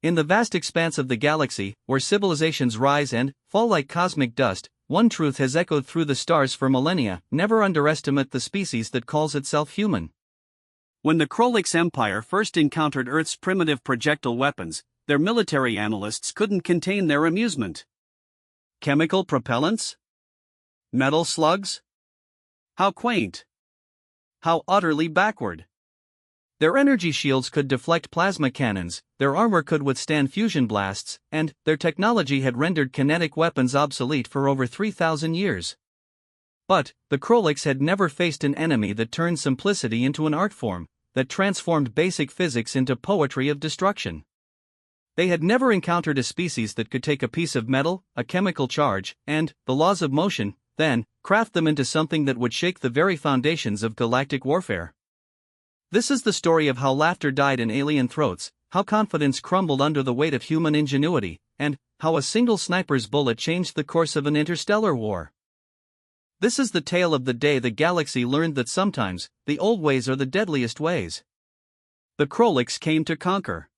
In the vast expanse of the galaxy, where civilizations rise and fall like cosmic dust, one truth has echoed through the stars for millennia: never underestimate the species that calls itself human. When the Krolix Empire first encountered Earth's primitive projectile weapons, their military analysts couldn't contain their amusement. Chemical propellants? Metal slugs? How quaint! How utterly backward! Their energy shields could deflect plasma cannons, their armor could withstand fusion blasts, and their technology had rendered kinetic weapons obsolete for over 3,000 years. But the Krolix had never faced an enemy that turned simplicity into an art form, that transformed basic physics into poetry of destruction. They had never encountered a species that could take a piece of metal, a chemical charge, and the laws of motion, then craft them into something that would shake the very foundations of galactic warfare. This is the story of how laughter died in alien throats, how confidence crumbled under the weight of human ingenuity, and how a single sniper's bullet changed the course of an interstellar war. This is the tale of the day the galaxy learned that sometimes the old ways are the deadliest ways. The Krolix came to conquer.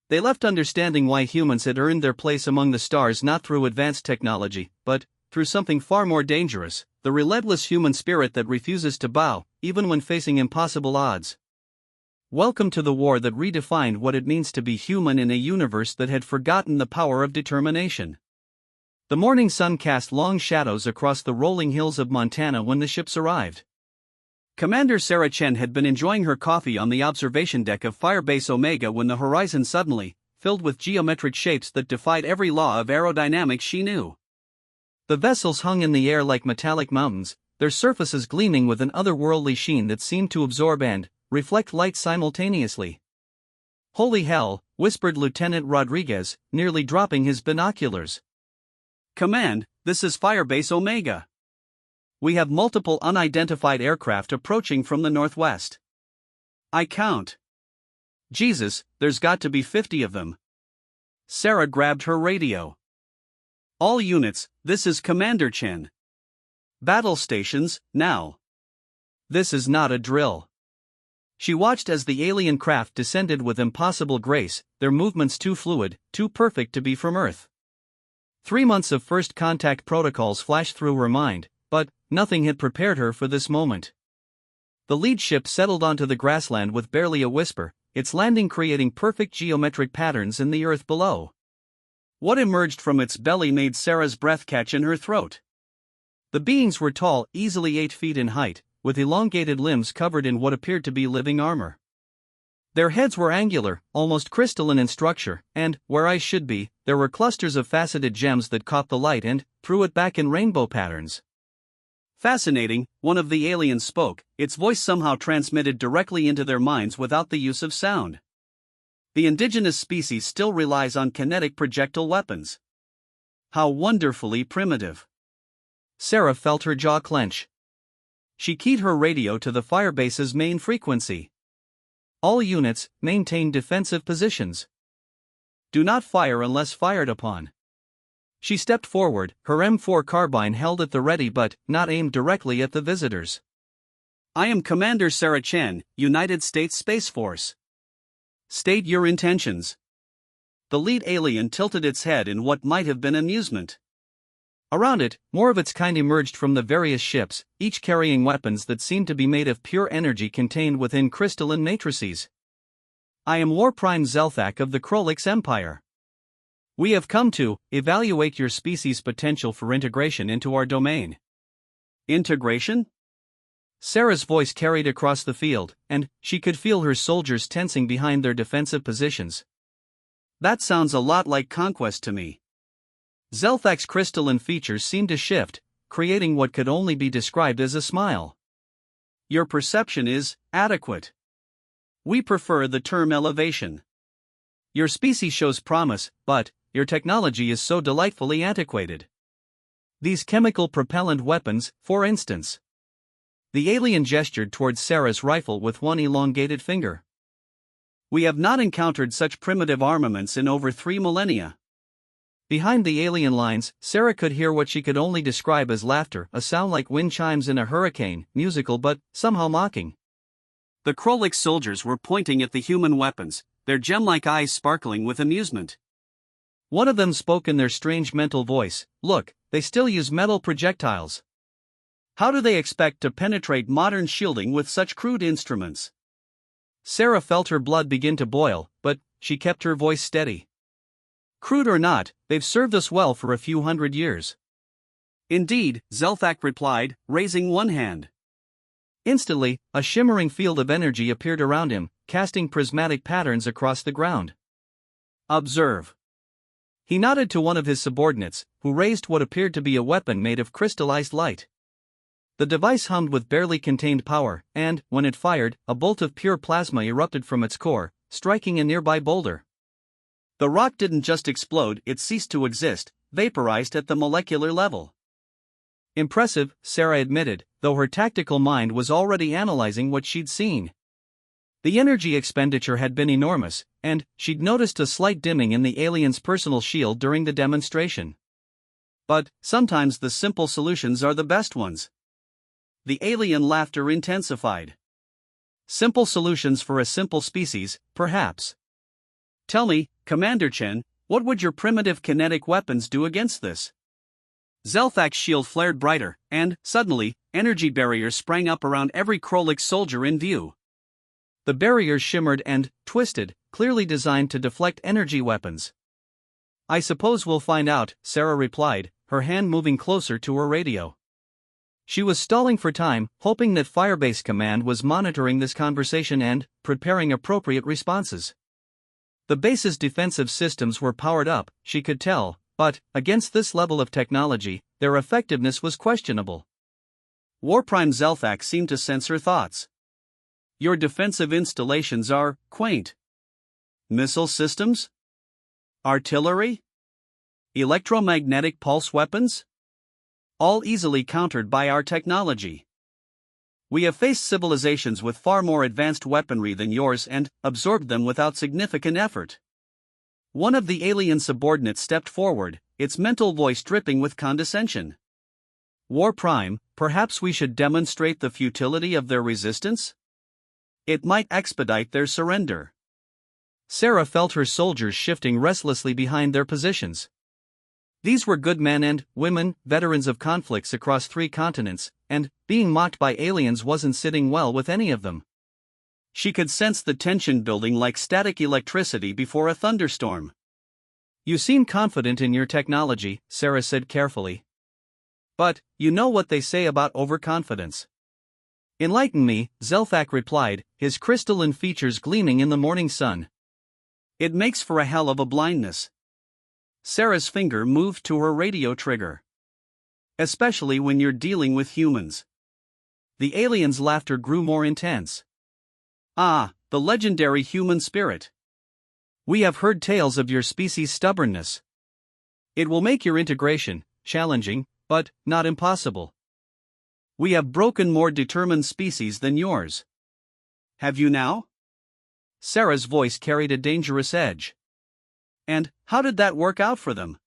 They left understanding why humans had earned their place among the stars not through advanced technology, but through something far more dangerous: the relentless human spirit that refuses to bow, even when facing impossible odds. Welcome to the war that redefined what it means to be human in a universe that had forgotten the power of determination. The morning sun cast long shadows across the rolling hills of Montana when the ships arrived. Commander Sarah Chen had been enjoying her coffee on the observation deck of Firebase Omega when the horizon suddenly filled with geometric shapes that defied every law of aerodynamics she knew. The vessels hung in the air like metallic mountains, their surfaces gleaming with an otherworldly sheen that seemed to absorb and reflect light simultaneously. "Holy hell," whispered Lieutenant Rodriguez, nearly dropping his binoculars. "Command, this is Firebase Omega. We have multiple unidentified aircraft approaching from the northwest. I count. Jesus, there's got to be 50 of them." Sarah grabbed her radio. "All units, this is Commander Chen. Battle stations, now. This is not a drill." She watched as the alien craft descended with impossible grace, their movements too fluid, too perfect to be from Earth. 3 months of first contact protocols flashed through her mind, but nothing had prepared her for this moment. The lead ship settled onto the grassland with barely a whisper, its landing creating perfect geometric patterns in the earth below. What emerged from its belly made Sarah's breath catch in her throat. The beings were tall, easily 8 feet in height, with elongated limbs covered in what appeared to be living armor. Their heads were angular, almost crystalline in structure, and, where eyes should be, there were clusters of faceted gems that caught the light and threw it back in rainbow patterns. "Fascinating," one of the aliens spoke, its voice somehow transmitted directly into their minds without the use of sound. "The indigenous species still relies on kinetic projectile weapons. How wonderfully primitive." Sarah felt her jaw clench. She keyed her radio to the Firebase's main frequency. "All units, maintain defensive positions. Do not fire unless fired upon." She stepped forward, her M4 carbine held at the ready but not aimed directly at the visitors. "I am Commander Sarah Chen, United States Space Force. State your intentions." The lead alien tilted its head in what might have been amusement. Around it, more of its kind emerged from the various ships, each carrying weapons that seemed to be made of pure energy contained within crystalline matrices. "I am War Prime Zelthak of the Krolix Empire. We have come to evaluate your species' potential for integration into our domain." "Integration?" Sarah's voice carried across the field, and she could feel her soldiers tensing behind their defensive positions. "That sounds a lot like conquest to me." Zelthak's crystalline features seemed to shift, creating what could only be described as a smile. "Your perception is adequate. We prefer the term elevation. Your species shows promise, but your technology is so delightfully antiquated. These chemical propellant weapons, for instance." The alien gestured towards Sarah's rifle with one elongated finger. "We have not encountered such primitive armaments in over 3 millennia. Behind the alien lines, Sarah could hear what she could only describe as laughter, a sound like wind chimes in a hurricane, musical but somehow mocking. The Krolix soldiers were pointing at the human weapons, their gem-like eyes sparkling with amusement. One of them spoke in their strange mental voice. Look, they still use metal projectiles. How do they expect to penetrate modern shielding with such crude instruments? Sarah felt her blood begin to boil, but she kept her voice steady. Crude or not, they've served us well for a few hundred years. Indeed, Zelthak replied, raising one hand. Instantly, a shimmering field of energy appeared around him, casting prismatic patterns across the ground. Observe. He nodded to one of his subordinates, who raised what appeared to be a weapon made of crystallized light. The device hummed with barely contained power, and, when it fired, a bolt of pure plasma erupted from its core, striking a nearby boulder. The rock didn't just explode, it ceased to exist, vaporized at the molecular level. Impressive, Sarah admitted, though her tactical mind was already analyzing what she'd seen. The energy expenditure had been enormous, and she'd noticed a slight dimming in the alien's personal shield during the demonstration. But sometimes the simple solutions are the best ones. The alien laughter intensified. Simple solutions for a simple species, perhaps. Tell me, Commander Chen, what would your primitive kinetic weapons do against this? Zelthak's shield flared brighter, and, suddenly, energy barriers sprang up around every Krolik soldier in view. The barriers shimmered and twisted, clearly designed to deflect energy weapons. I suppose we'll find out, Sarah replied, her hand moving closer to her radio. She was stalling for time, hoping that Firebase Command was monitoring this conversation and preparing appropriate responses. The base's defensive systems were powered up, she could tell, but, against this level of technology, their effectiveness was questionable. Warprime Zelthak seemed to sense her thoughts. Your defensive installations are quaint. Missile systems? Artillery? Electromagnetic pulse weapons? All easily countered by our technology. We have faced civilizations with far more advanced weaponry than yours and absorbed them without significant effort. One of the alien subordinates stepped forward, its mental voice dripping with condescension. War Prime, perhaps we should demonstrate the futility of their resistance? It might expedite their surrender. Sarah felt her soldiers shifting restlessly behind their positions. These were good men and women, veterans of conflicts across 3 continents, and being mocked by aliens wasn't sitting well with any of them. She could sense the tension building like static electricity before a thunderstorm. You seem confident in your technology, Sarah said carefully. But, you know what they say about overconfidence. Enlighten me, Zelthak replied, his crystalline features gleaming in the morning sun. It makes for a hell of a blindness. Sarah's finger moved to her radio trigger. Especially when you're dealing with humans. The alien's laughter grew more intense. Ah, the legendary human spirit. We have heard tales of your species' stubbornness. It will make your integration challenging, but not impossible. We have broken more determined species than yours. Have you now? Sarah's voice carried a dangerous edge. And how did that work out for them?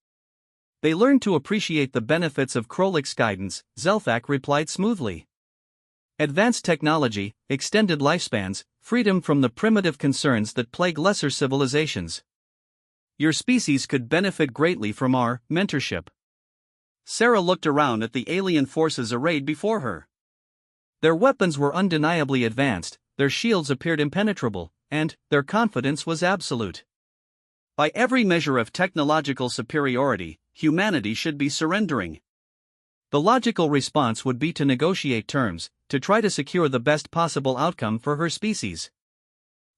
They learned to appreciate the benefits of Krolik's guidance, Zelthak replied smoothly. Advanced technology, extended lifespans, freedom from the primitive concerns that plague lesser civilizations. Your species could benefit greatly from our mentorship. Sarah looked around at the alien forces arrayed before her. Their weapons were undeniably advanced, their shields appeared impenetrable, and their confidence was absolute. By every measure of technological superiority, humanity should be surrendering. The logical response would be to negotiate terms, to try to secure the best possible outcome for her species.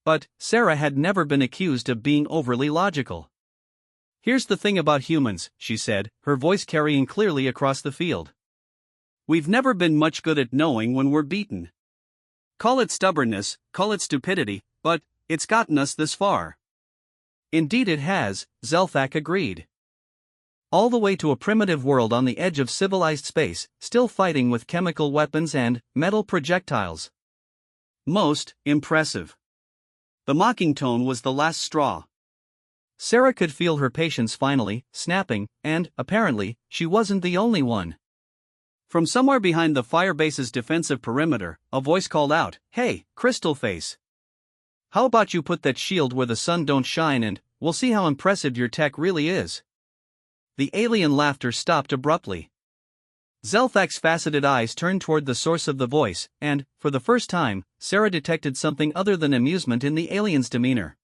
But Sarah had never been accused of being overly logical. Here's the thing about humans, she said, her voice carrying clearly across the field. We've never been much good at knowing when we're beaten. Call it stubbornness, call it stupidity, but it's gotten us this far. Indeed it has, Zelthak agreed. All the way to a primitive world on the edge of civilized space, still fighting with chemical weapons and metal projectiles. Most impressive. The mocking tone was the last straw. Sarah could feel her patience finally snapping, and, apparently, she wasn't the only one. From somewhere behind the Firebase's defensive perimeter, a voice called out, "Hey, Crystal Face!" How about you put that shield where the sun don't shine and we'll see how impressive your tech really is? The alien laughter stopped abruptly. Zelthak's faceted eyes turned toward the source of the voice, and, for the first time, Sarah detected something other than amusement in the alien's demeanor.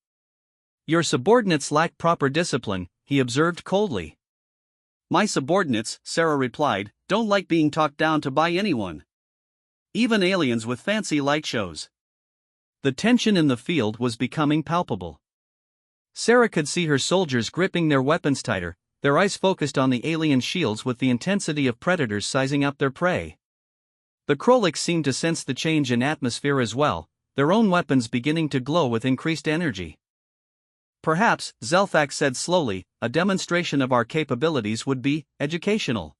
Your subordinates lack proper discipline, he observed coldly. My subordinates, Sarah replied, don't like being talked down to by anyone. Even aliens with fancy light shows. The tension in the field was becoming palpable. Sarah could see her soldiers gripping their weapons tighter, their eyes focused on the alien shields with the intensity of predators sizing up their prey. The Krolix seemed to sense the change in atmosphere as well, their own weapons beginning to glow with increased energy. Perhaps, Zelthak said slowly, a demonstration of our capabilities would be educational.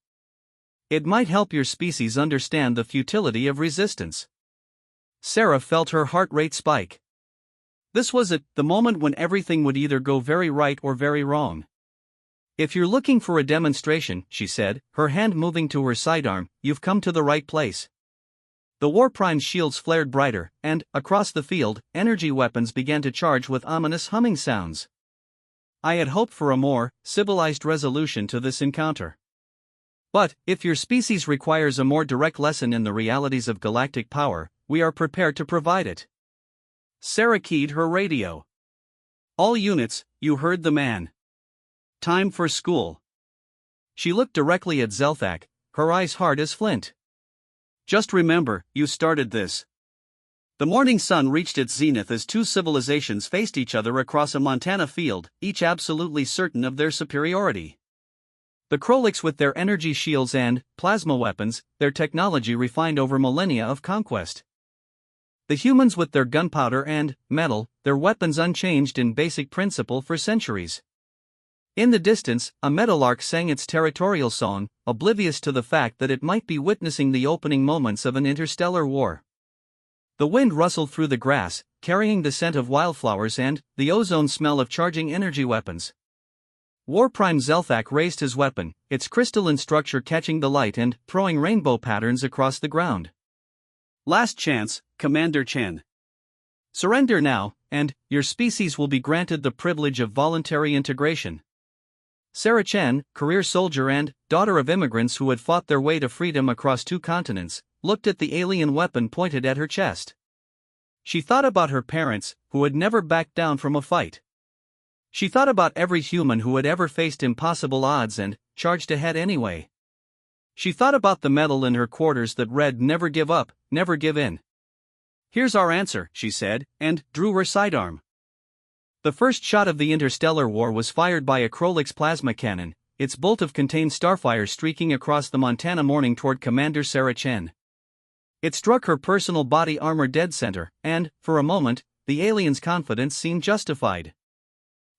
It might help your species understand the futility of resistance. Sarah felt her heart rate spike. This was the moment when everything would either go very right or very wrong. If you're looking for a demonstration, she said, her hand moving to her sidearm, you've come to the right place. The Warprime's shields flared brighter, and, across the field, energy weapons began to charge with ominous humming sounds. I had hoped for a more civilized resolution to this encounter. But, if your species requires a more direct lesson in the realities of galactic power, we are prepared to provide it. Sarah keyed her radio. All units, you heard the man. Time for school. She looked directly at Zelthak, her eyes hard as flint. Just remember, you started this. The morning sun reached its zenith as two civilizations faced each other across a Montana field, each absolutely certain of their superiority. The Krolix with their energy shields and plasma weapons, their technology refined over millennia of conquest. The humans with their gunpowder and metal, their weapons unchanged in basic principle for centuries. In the distance, a meadowlark sang its territorial song, oblivious to the fact that it might be witnessing the opening moments of an interstellar war. The wind rustled through the grass, carrying the scent of wildflowers and the ozone smell of charging energy weapons. Warprime Zelthak raised his weapon, its crystalline structure catching the light and throwing rainbow patterns across the ground. Last chance, Commander Chen. Surrender now, and your species will be granted the privilege of voluntary integration. Sarah Chen, career soldier and daughter of immigrants who had fought their way to freedom across 2 continents, looked at the alien weapon pointed at her chest. She thought about her parents, who had never backed down from a fight. She thought about every human who had ever faced impossible odds and charged ahead anyway. She thought about the medal in her quarters that read "Never give up, never give in." Here's our answer, she said, and drew her sidearm. The first shot of the interstellar war was fired by a Krolix plasma cannon, its bolt of contained starfire streaking across the Montana morning toward Commander Sarah Chen. It struck her personal body armor dead center, and, for a moment, the alien's confidence seemed justified.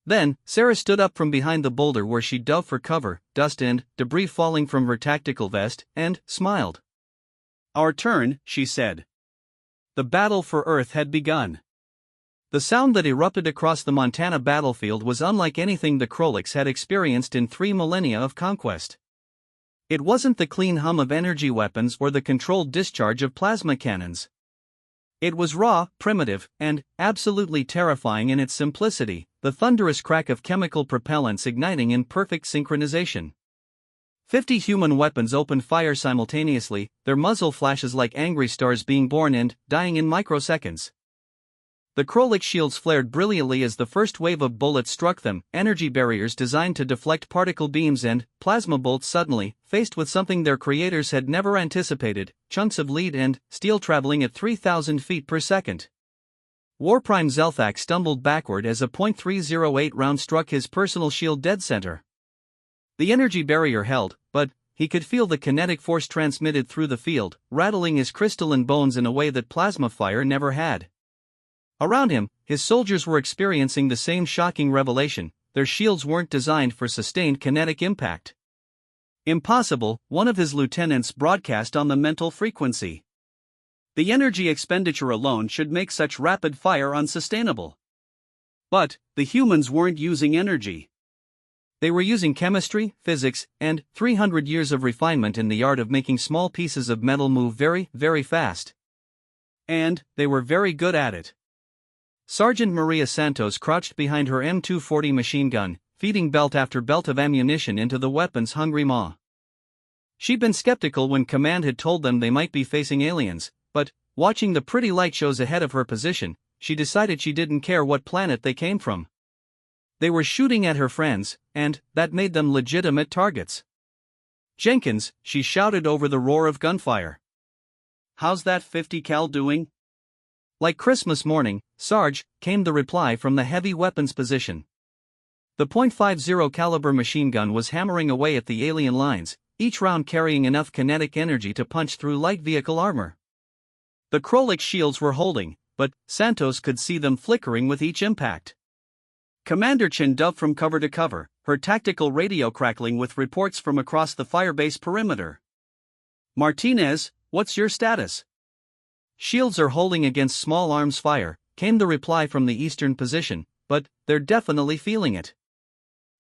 Then, Sarah stood up from behind the boulder where she dove for cover, dust and debris falling from her tactical vest, and smiled. Our turn, she said. The battle for Earth had begun. The sound that erupted across the Montana battlefield was unlike anything the Krolix had experienced in 3 millennia of conquest. It wasn't the clean hum of energy weapons or the controlled discharge of plasma cannons. It was raw, primitive, and absolutely terrifying in its simplicity, the thunderous crack of chemical propellants igniting in perfect synchronization. 50 human weapons opened fire simultaneously, their muzzle flashes like angry stars being born and dying in microseconds. The Krolix shields flared brilliantly as the first wave of bullets struck them, energy barriers designed to deflect particle beams and plasma bolts suddenly, faced with something their creators had never anticipated, chunks of lead and steel traveling at 3,000 feet per second. Warprime Zelthak stumbled backward as a .308 round struck his personal shield dead center. The energy barrier held, but he could feel the kinetic force transmitted through the field, rattling his crystalline bones in a way that plasma fire never had. Around him, his soldiers were experiencing the same shocking revelation: their shields weren't designed for sustained kinetic impact. Impossible, one of his lieutenants broadcast on the mental frequency. The energy expenditure alone should make such rapid fire unsustainable. But the humans weren't using energy. They were using chemistry, physics, and 300 years of refinement in the art of making small pieces of metal move very, very fast. And they were very good at it. Sergeant Maria Santos crouched behind her M240 machine gun, feeding belt after belt of ammunition into the weapon's hungry maw. She'd been skeptical when command had told them they might be facing aliens, but, watching the pretty light shows ahead of her position, she decided she didn't care what planet they came from. They were shooting at her friends, and that made them legitimate targets. "Jenkins," she shouted over the roar of gunfire. "How's that 50 cal doing?" "Like Christmas morning, Sarge," came the reply from the heavy weapons position. The .50 caliber machine gun was hammering away at the alien lines, each round carrying enough kinetic energy to punch through light vehicle armor. The Krolix shields were holding, but Santos could see them flickering with each impact. Commander Chen dove from cover to cover, her tactical radio crackling with reports from across the firebase perimeter. "Martinez, what's your status?" "Shields are holding against small arms fire," came the reply from the eastern position, "but they're definitely feeling it.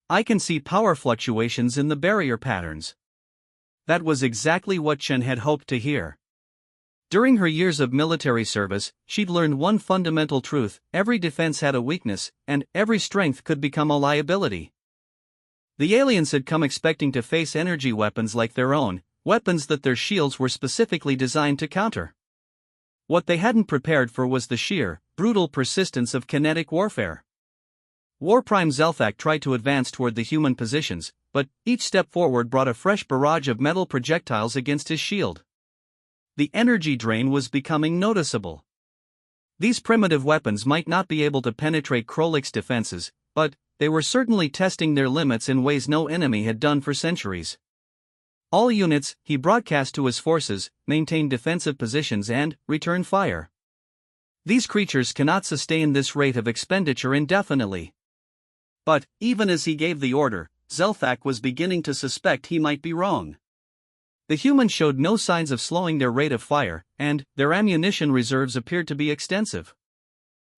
I can see power fluctuations in the barrier patterns." That was exactly what Chen had hoped to hear. During her years of military service, she'd learned one fundamental truth: every defense had a weakness, and every strength could become a liability. The aliens had come expecting to face energy weapons like their own, weapons that their shields were specifically designed to counter. What they hadn't prepared for was the sheer, brutal persistence of kinetic warfare. War Prime Zelthak tried to advance toward the human positions, but each step forward brought a fresh barrage of metal projectiles against his shield. The energy drain was becoming noticeable. These primitive weapons might not be able to penetrate Krolix defenses, but they were certainly testing their limits in ways no enemy had done for centuries. "All units," he broadcast to his forces, "maintain defensive positions and return fire. These creatures cannot sustain this rate of expenditure indefinitely." But, even as he gave the order, Zelthak was beginning to suspect he might be wrong. The humans showed no signs of slowing their rate of fire, and their ammunition reserves appeared to be extensive.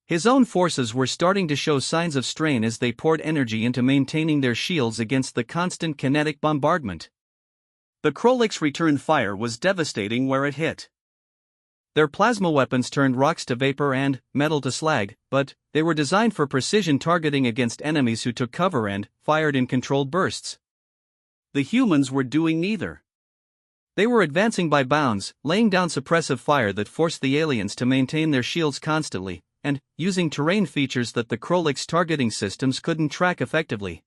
His own forces were starting to show signs of strain as they poured energy into maintaining their shields against the constant kinetic bombardment. The Krolix return fire was devastating where it hit. Their plasma weapons turned rocks to vapor and metal to slag, but they were designed for precision targeting against enemies who took cover and fired in controlled bursts. The humans were doing neither. They were advancing by bounds, laying down suppressive fire that forced the aliens to maintain their shields constantly, and using terrain features that the Krolix targeting systems couldn't track effectively.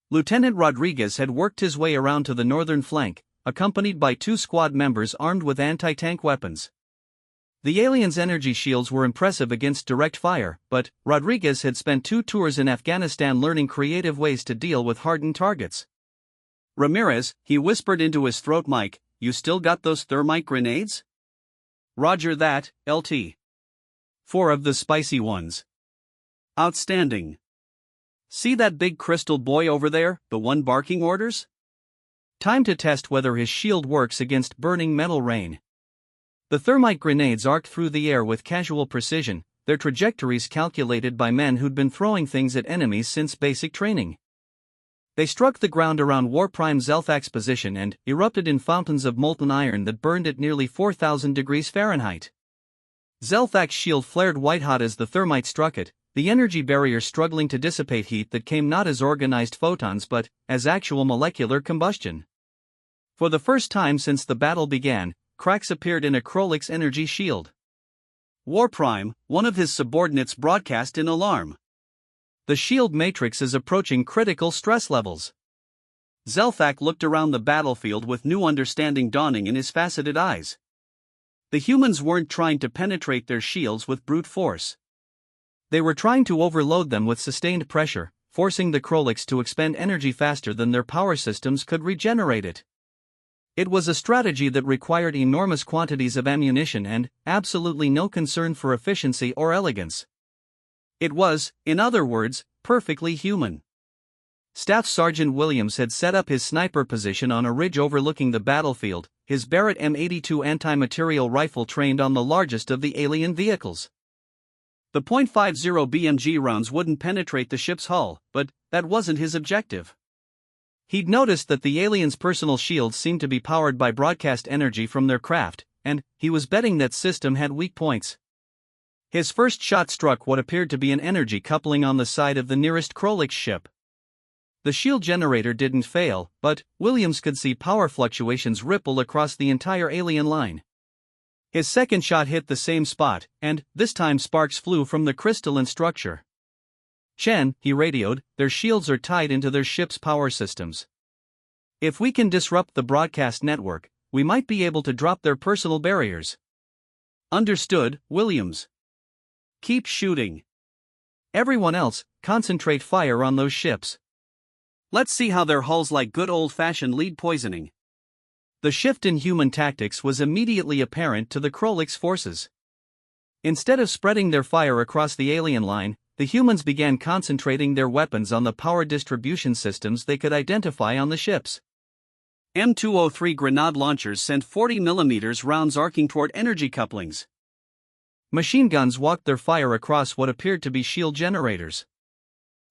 Lieutenant Rodriguez had worked his way around to the northern flank, accompanied by 2 squad members armed with anti-tank weapons. The aliens' energy shields were impressive against direct fire, but Rodriguez had spent 2 tours in Afghanistan learning creative ways to deal with hardened targets. "Ramirez," he whispered into his throat mic, "you still got those thermite grenades?" "Roger that, LT. 4 of the spicy ones." "Outstanding. See that big crystal boy over there, the one barking orders? Time to test whether his shield works against burning metal rain." The thermite grenades arced through the air with casual precision, their trajectories calculated by men who'd been throwing things at enemies since basic training. They struck the ground around War Prime Zelthak's position and erupted in fountains of molten iron that burned at nearly 4,000 degrees Fahrenheit. Zelthak's shield flared white-hot as the thermite struck it, the energy barrier struggling to dissipate heat that came not as organized photons but as actual molecular combustion. For the first time since the battle began, cracks appeared in a Krolix energy shield. War Prime, one of his subordinates, broadcast in alarm. "The shield matrix is approaching critical stress levels." Zelthak looked around the battlefield with new understanding dawning in his faceted eyes. The humans weren't trying to penetrate their shields with brute force. They were trying to overload them with sustained pressure, forcing the Krolix to expend energy faster than their power systems could regenerate it. It was a strategy that required enormous quantities of ammunition and absolutely no concern for efficiency or elegance. It was, in other words, perfectly human. Staff Sergeant Williams had set up his sniper position on a ridge overlooking the battlefield, his Barrett M82 anti-material rifle trained on the largest of the alien vehicles. The .50 BMG rounds wouldn't penetrate the ship's hull, but that wasn't his objective. He'd noticed that the aliens' personal shields seemed to be powered by broadcast energy from their craft, and he was betting that system had weak points. His first shot struck what appeared to be an energy coupling on the side of the nearest Krolix ship. The shield generator didn't fail, but Williams could see power fluctuations ripple across the entire alien line. His second shot hit the same spot, and this time sparks flew from the crystalline structure. "Chen," he radioed, "their shields are tied into their ship's power systems. If we can disrupt the broadcast network, we might be able to drop their personal barriers." "Understood, Williams. Keep shooting. Everyone else, concentrate fire on those ships. Let's see how their hulls like good old-fashioned lead poisoning." The shift in human tactics was immediately apparent to the Krolix forces. Instead of spreading their fire across the alien line, the humans began concentrating their weapons on the power distribution systems they could identify on the ships. M203 grenade launchers sent 40mm rounds arcing toward energy couplings. Machine guns walked their fire across what appeared to be shield generators.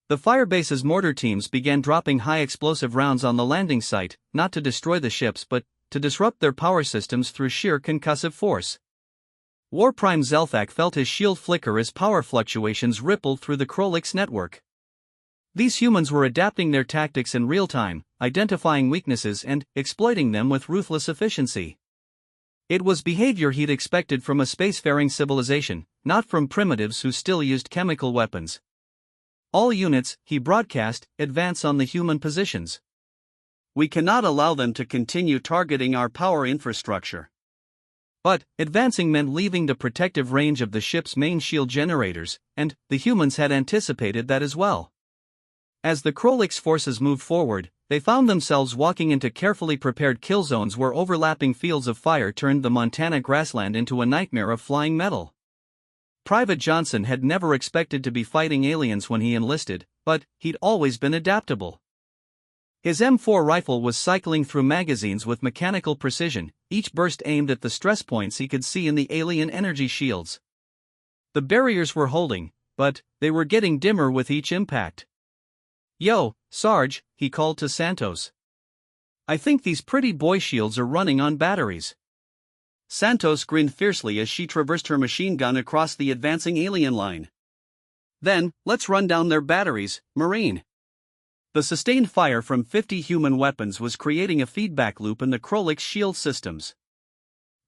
The firebase's mortar teams began dropping high-explosive rounds on the landing site, not to destroy the ships but to disrupt their power systems through sheer concussive force. War Prime Zelthak felt his shield flicker as power fluctuations rippled through the Krolix network. These humans were adapting their tactics in real time, identifying weaknesses and exploiting them with ruthless efficiency. It was behavior he'd expected from a spacefaring civilization, not from primitives who still used chemical weapons. "All units," he broadcast, "advance on the human positions. We cannot allow them to continue targeting our power infrastructure." But advancing meant leaving the protective range of the ship's main shield generators, and the humans had anticipated that as well. As the Krolix forces moved forward, they found themselves walking into carefully prepared kill zones where overlapping fields of fire turned the Montana grassland into a nightmare of flying metal. Private Johnson had never expected to be fighting aliens when he enlisted, but he'd always been adaptable. His M4 rifle was cycling through magazines with mechanical precision, each burst aimed at the stress points he could see in the alien energy shields. The barriers were holding, but they were getting dimmer with each impact. "Yo, Sarge," he called to Santos. "I think these pretty boy shields are running on batteries." Santos grinned fiercely as she traversed her machine gun across the advancing alien line. "Then, let's run down their batteries, Marine." The sustained fire from 50 human weapons was creating a feedback loop in the Krolix shield systems.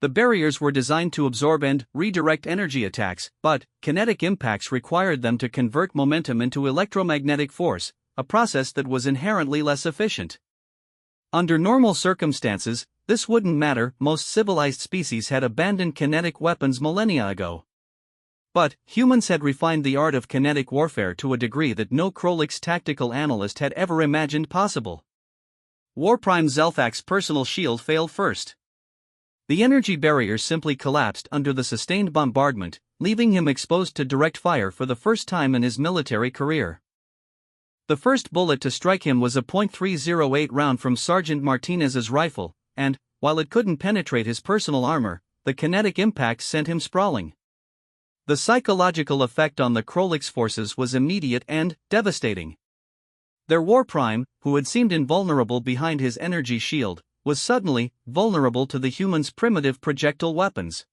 The barriers were designed to absorb and redirect energy attacks, but kinetic impacts required them to convert momentum into electromagnetic force, a process that was inherently less efficient. Under normal circumstances, this wouldn't matter. Most civilized species had abandoned kinetic weapons millennia ago. But humans had refined the art of kinetic warfare to a degree that no Krolix tactical analyst had ever imagined possible. War Prime Zelthak's personal shield failed first. The energy barrier simply collapsed under the sustained bombardment, leaving him exposed to direct fire for the first time in his military career. The first bullet to strike him was a .308 round from Sergeant Martinez's rifle, and, while it couldn't penetrate his personal armor, the kinetic impact sent him sprawling. The psychological effect on the Krolix forces was immediate and devastating. Their War Prime, who had seemed invulnerable behind his energy shield, was suddenly vulnerable to the humans' primitive projectile weapons.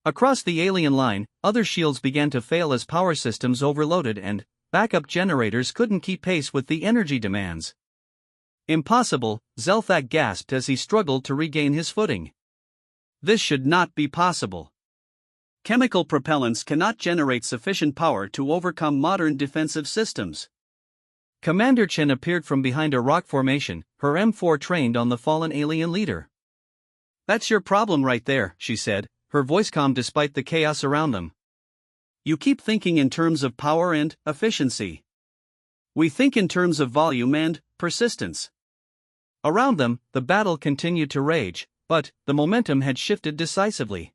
Across the alien line, other shields began to fail as power systems overloaded and backup generators couldn't keep pace with the energy demands. "Impossible," Zelthak gasped as he struggled to regain his footing. "This should not be possible. Chemical propellants cannot generate sufficient power to overcome modern defensive systems." Commander Chen appeared from behind a rock formation, her M4 trained on the fallen alien leader. "That's your problem right there," she said, her voice calm despite the chaos around them. "You keep thinking in terms of power and efficiency. We think in terms of volume and persistence." Around them, the battle continued to rage, but the momentum had shifted decisively.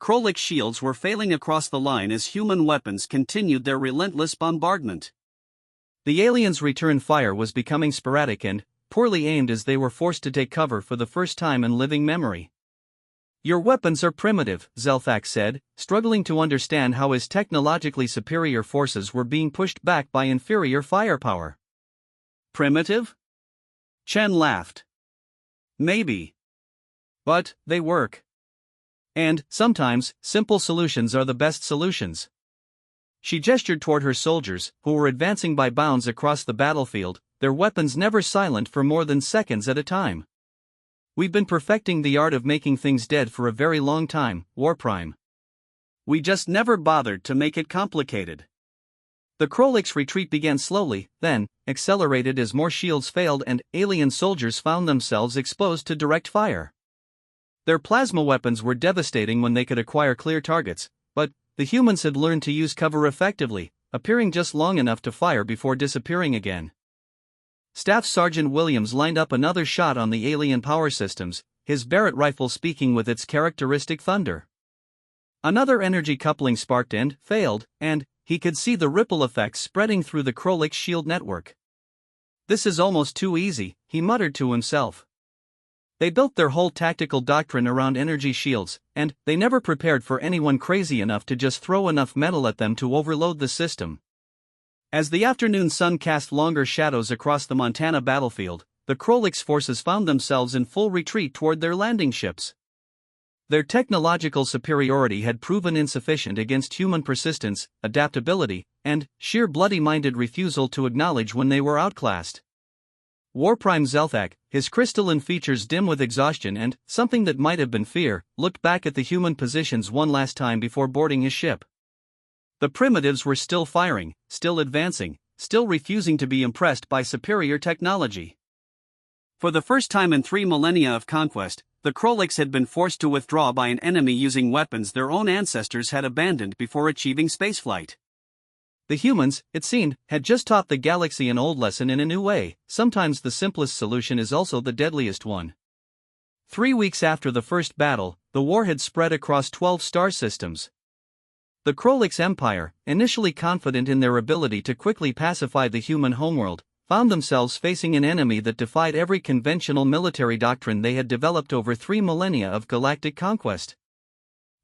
Krolix shields were failing across the line as human weapons continued their relentless bombardment. The aliens' return fire was becoming sporadic and poorly aimed as they were forced to take cover for the first time in living memory. "Your weapons are primitive," Zelthak said, struggling to understand how his technologically superior forces were being pushed back by inferior firepower. "Primitive?" Chen laughed. "Maybe. But they work. And, sometimes, simple solutions are the best solutions. She gestured toward her soldiers, who were advancing by bounds across the battlefield, their weapons never silent for more than seconds at a time. We've been perfecting the art of making things dead for a very long time, Warprime. We just never bothered to make it complicated. The Krolik's retreat began slowly, then accelerated as more shields failed and alien soldiers found themselves exposed to direct fire. Their plasma weapons were devastating when they could acquire clear targets, but the humans had learned to use cover effectively, appearing just long enough to fire before disappearing again. Staff Sergeant Williams lined up another shot on the alien power systems, his Barrett rifle speaking with its characteristic thunder. Another energy coupling sparked and failed, and he could see the ripple effects spreading through the Krolik's shield network. "This is almost too easy," he muttered to himself. They built their whole tactical doctrine around energy shields, and they never prepared for anyone crazy enough to just throw enough metal at them to overload the system. As the afternoon sun cast longer shadows across the Montana battlefield, the Krolik's forces found themselves in full retreat toward their landing ships. Their technological superiority had proven insufficient against human persistence, adaptability, and sheer bloody-minded refusal to acknowledge when they were outclassed. Warprime Zelthak, his crystalline features dim with exhaustion and something that might have been fear, looked back at the human positions one last time before boarding his ship. The primitives were still firing, still advancing, still refusing to be impressed by superior technology. For the first time in 3 millennia of conquest, the Krolik's had been forced to withdraw by an enemy using weapons their own ancestors had abandoned before achieving spaceflight. The humans, it seemed, had just taught the galaxy an old lesson in a new way: sometimes the simplest solution is also the deadliest one. 3 weeks after the first battle, the war had spread across 12 star systems. The Krolik's empire, initially confident in their ability to quickly pacify the human homeworld, found themselves facing an enemy that defied every conventional military doctrine they had developed over 3 millennia of galactic conquest.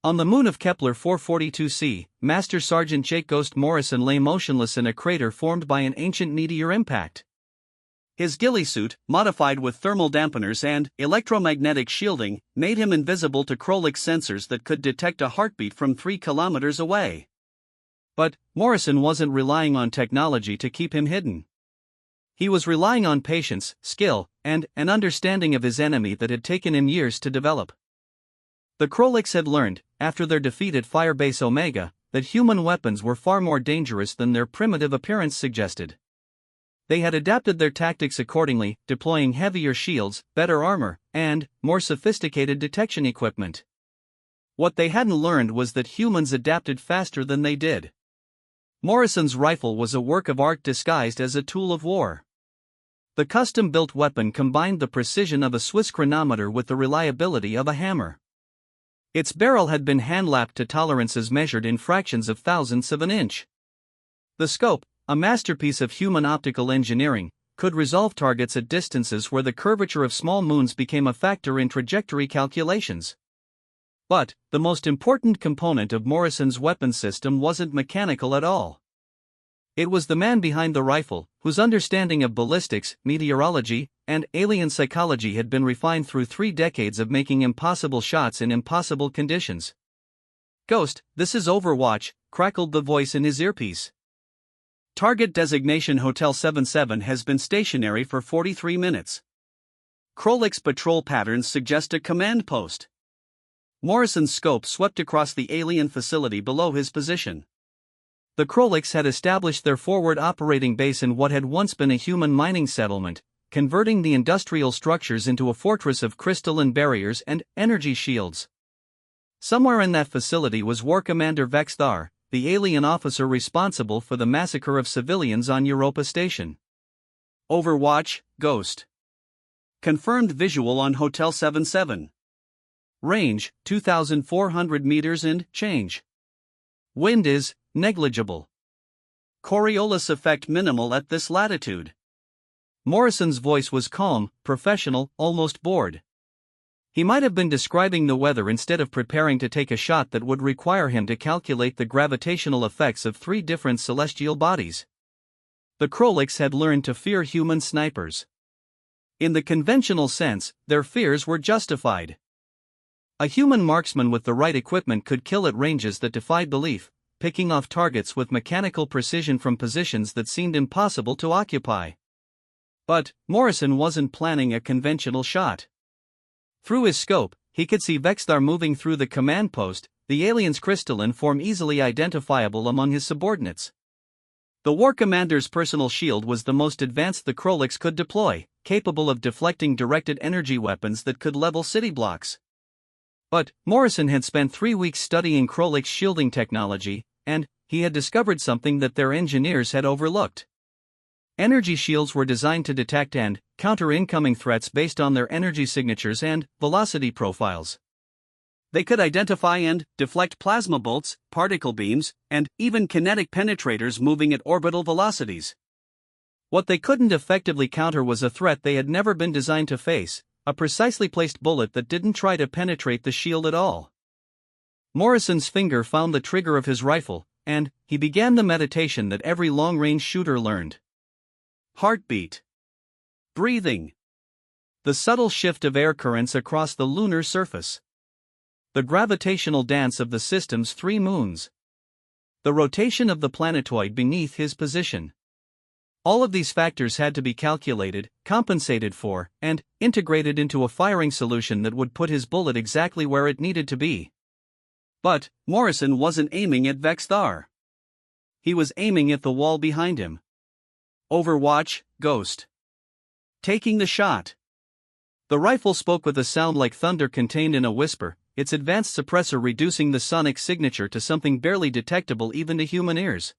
On the moon of Kepler 442c, Master Sergeant Jake Ghost Morrison lay motionless in a crater formed by an ancient meteor impact. His ghillie suit, modified with thermal dampeners and electromagnetic shielding, made him invisible to Krolik sensors that could detect a heartbeat from 3 kilometers away. But Morrison wasn't relying on technology to keep him hidden. He was relying on patience, skill, and an understanding of his enemy that had taken him years to develop. The Krolik's had learned, after their defeat at Firebase Omega, that human weapons were far more dangerous than their primitive appearance suggested. They had adapted their tactics accordingly, deploying heavier shields, better armor, and more sophisticated detection equipment. What they hadn't learned was that humans adapted faster than they did. Morrison's rifle was a work of art disguised as a tool of war. The custom-built weapon combined the precision of a Swiss chronometer with the reliability of a hammer. Its barrel had been hand-lapped to tolerances measured in fractions of thousandths of an inch. The scope, a masterpiece of human optical engineering, could resolve targets at distances where the curvature of small moons became a factor in trajectory calculations. But the most important component of Morrison's weapon system wasn't mechanical at all. It was the man behind the rifle, whose understanding of ballistics, meteorology, and alien psychology had been refined through 3 decades of making impossible shots in impossible conditions. "Ghost, this is Overwatch," crackled the voice in his earpiece. "Target designation Hotel 77 has been stationary for 43 minutes. Krolik's patrol patterns suggest a command post." Morrison's scope swept across the alien facility below his position. The Krolik's had established their forward operating base in what had once been a human mining settlement, converting the industrial structures into a fortress of crystalline barriers and energy shields. Somewhere in that facility was War Commander Vexthar, the alien officer responsible for the massacre of civilians on Europa Station. "Overwatch, Ghost. Confirmed visual on Hotel 77. Range, 2,400 meters and change. Wind is negligible. Coriolis effect minimal at this latitude." Morrison's voice was calm, professional, almost bored. He might have been describing the weather instead of preparing to take a shot that would require him to calculate the gravitational effects of 3 different celestial bodies. The Krolik's had learned to fear human snipers. In the conventional sense, their fears were justified. A human marksman with the right equipment could kill at ranges that defied belief, picking off targets with mechanical precision from positions that seemed impossible to occupy. But Morrison wasn't planning a conventional shot. Through his scope, he could see Vexthar moving through the command post, the alien's crystalline form easily identifiable among his subordinates. The War Commander's personal shield was the most advanced the Krolix could deploy, capable of deflecting directed energy weapons that could level city blocks. But Morrison had spent 3 weeks studying Krolix shielding technology, and he had discovered something that their engineers had overlooked. Energy shields were designed to detect and counter incoming threats based on their energy signatures and velocity profiles. They could identify and deflect plasma bolts, particle beams, and even kinetic penetrators moving at orbital velocities. What they couldn't effectively counter was a threat they had never been designed to face, a precisely placed bullet that didn't try to penetrate the shield at all. Morrison's finger found the trigger of his rifle, and he began the meditation that every long-range shooter learned. Heartbeat. Breathing. The subtle shift of air currents across the lunar surface. The gravitational dance of the system's 3 moons. The rotation of the planetoid beneath his position. All of these factors had to be calculated, compensated for, and integrated into a firing solution that would put his bullet exactly where it needed to be. But Morrison wasn't aiming at Vexthar. He was aiming at the wall behind him. Overwatch, Ghost. Taking the shot. The rifle spoke with a sound like thunder contained in a whisper, its advanced suppressor reducing the sonic signature to something barely detectable even to human ears.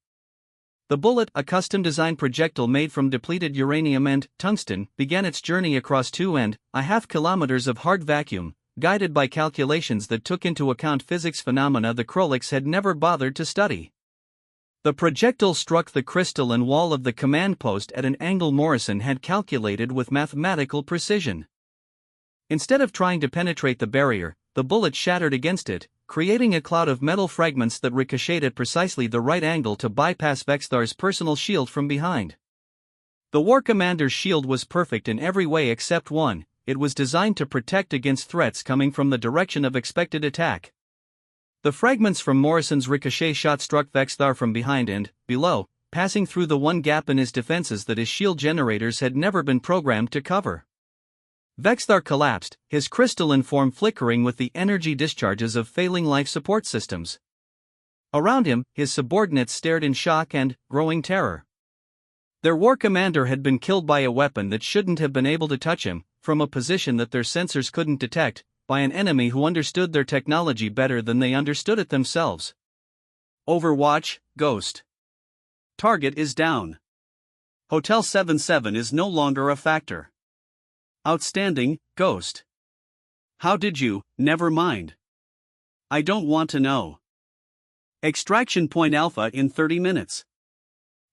The bullet, a custom-designed projectile made from depleted uranium and tungsten, began its journey across 2.5 kilometers of hard vacuum, guided by calculations that took into account physics phenomena the Krolix had never bothered to study. The projectile struck the crystalline wall of the command post at an angle Morrison had calculated with mathematical precision. Instead of trying to penetrate the barrier, the bullet shattered against it, creating a cloud of metal fragments that ricocheted at precisely the right angle to bypass Vexthar's personal shield from behind. The War Commander's shield was perfect in every way except one: it was designed to protect against threats coming from the direction of expected attack. The fragments from Morrison's ricochet shot struck Vexthar from behind and below, passing through the one gap in his defenses that his shield generators had never been programmed to cover. Vexthar collapsed, his crystalline form flickering with the energy discharges of failing life support systems. Around him, his subordinates stared in shock and growing terror. Their war commander had been killed by a weapon that shouldn't have been able to touch him, from a position that their sensors couldn't detect, by an enemy who understood their technology better than they understood it themselves. Overwatch, Ghost. Target is down. Hotel 77 is no longer a factor. Outstanding, Ghost. How did you? Never mind. I don't want to know. Extraction point Alpha in 30 minutes.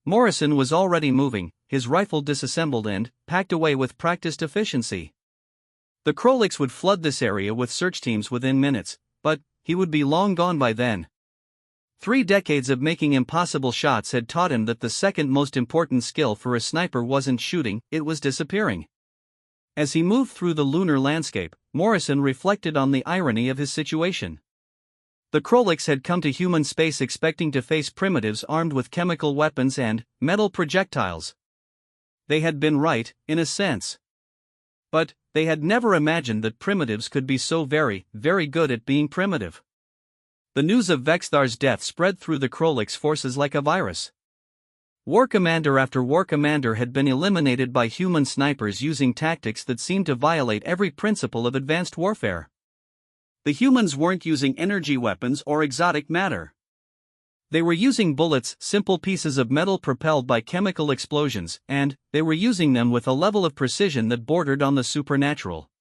Morrison was already moving, his rifle disassembled and packed away with practiced efficiency. The Krolix would flood this area with search teams within minutes, but he would be long gone by then. 3 decades of making impossible shots had taught him that the second most important skill for a sniper wasn't shooting, it was disappearing. As he moved through the lunar landscape, Morrison reflected on the irony of his situation. The Krolix had come to human space expecting to face primitives armed with chemical weapons and metal projectiles. They had been right, in a sense. But they had never imagined that primitives could be so very, very good at being primitive. The news of Vexthar's death spread through the Krolix forces like a virus. War commander after war commander had been eliminated by human snipers using tactics that seemed to violate every principle of advanced warfare. The humans weren't using energy weapons or exotic matter. They were using bullets, simple pieces of metal propelled by chemical explosions, and they were using them with a level of precision that bordered on the supernatural.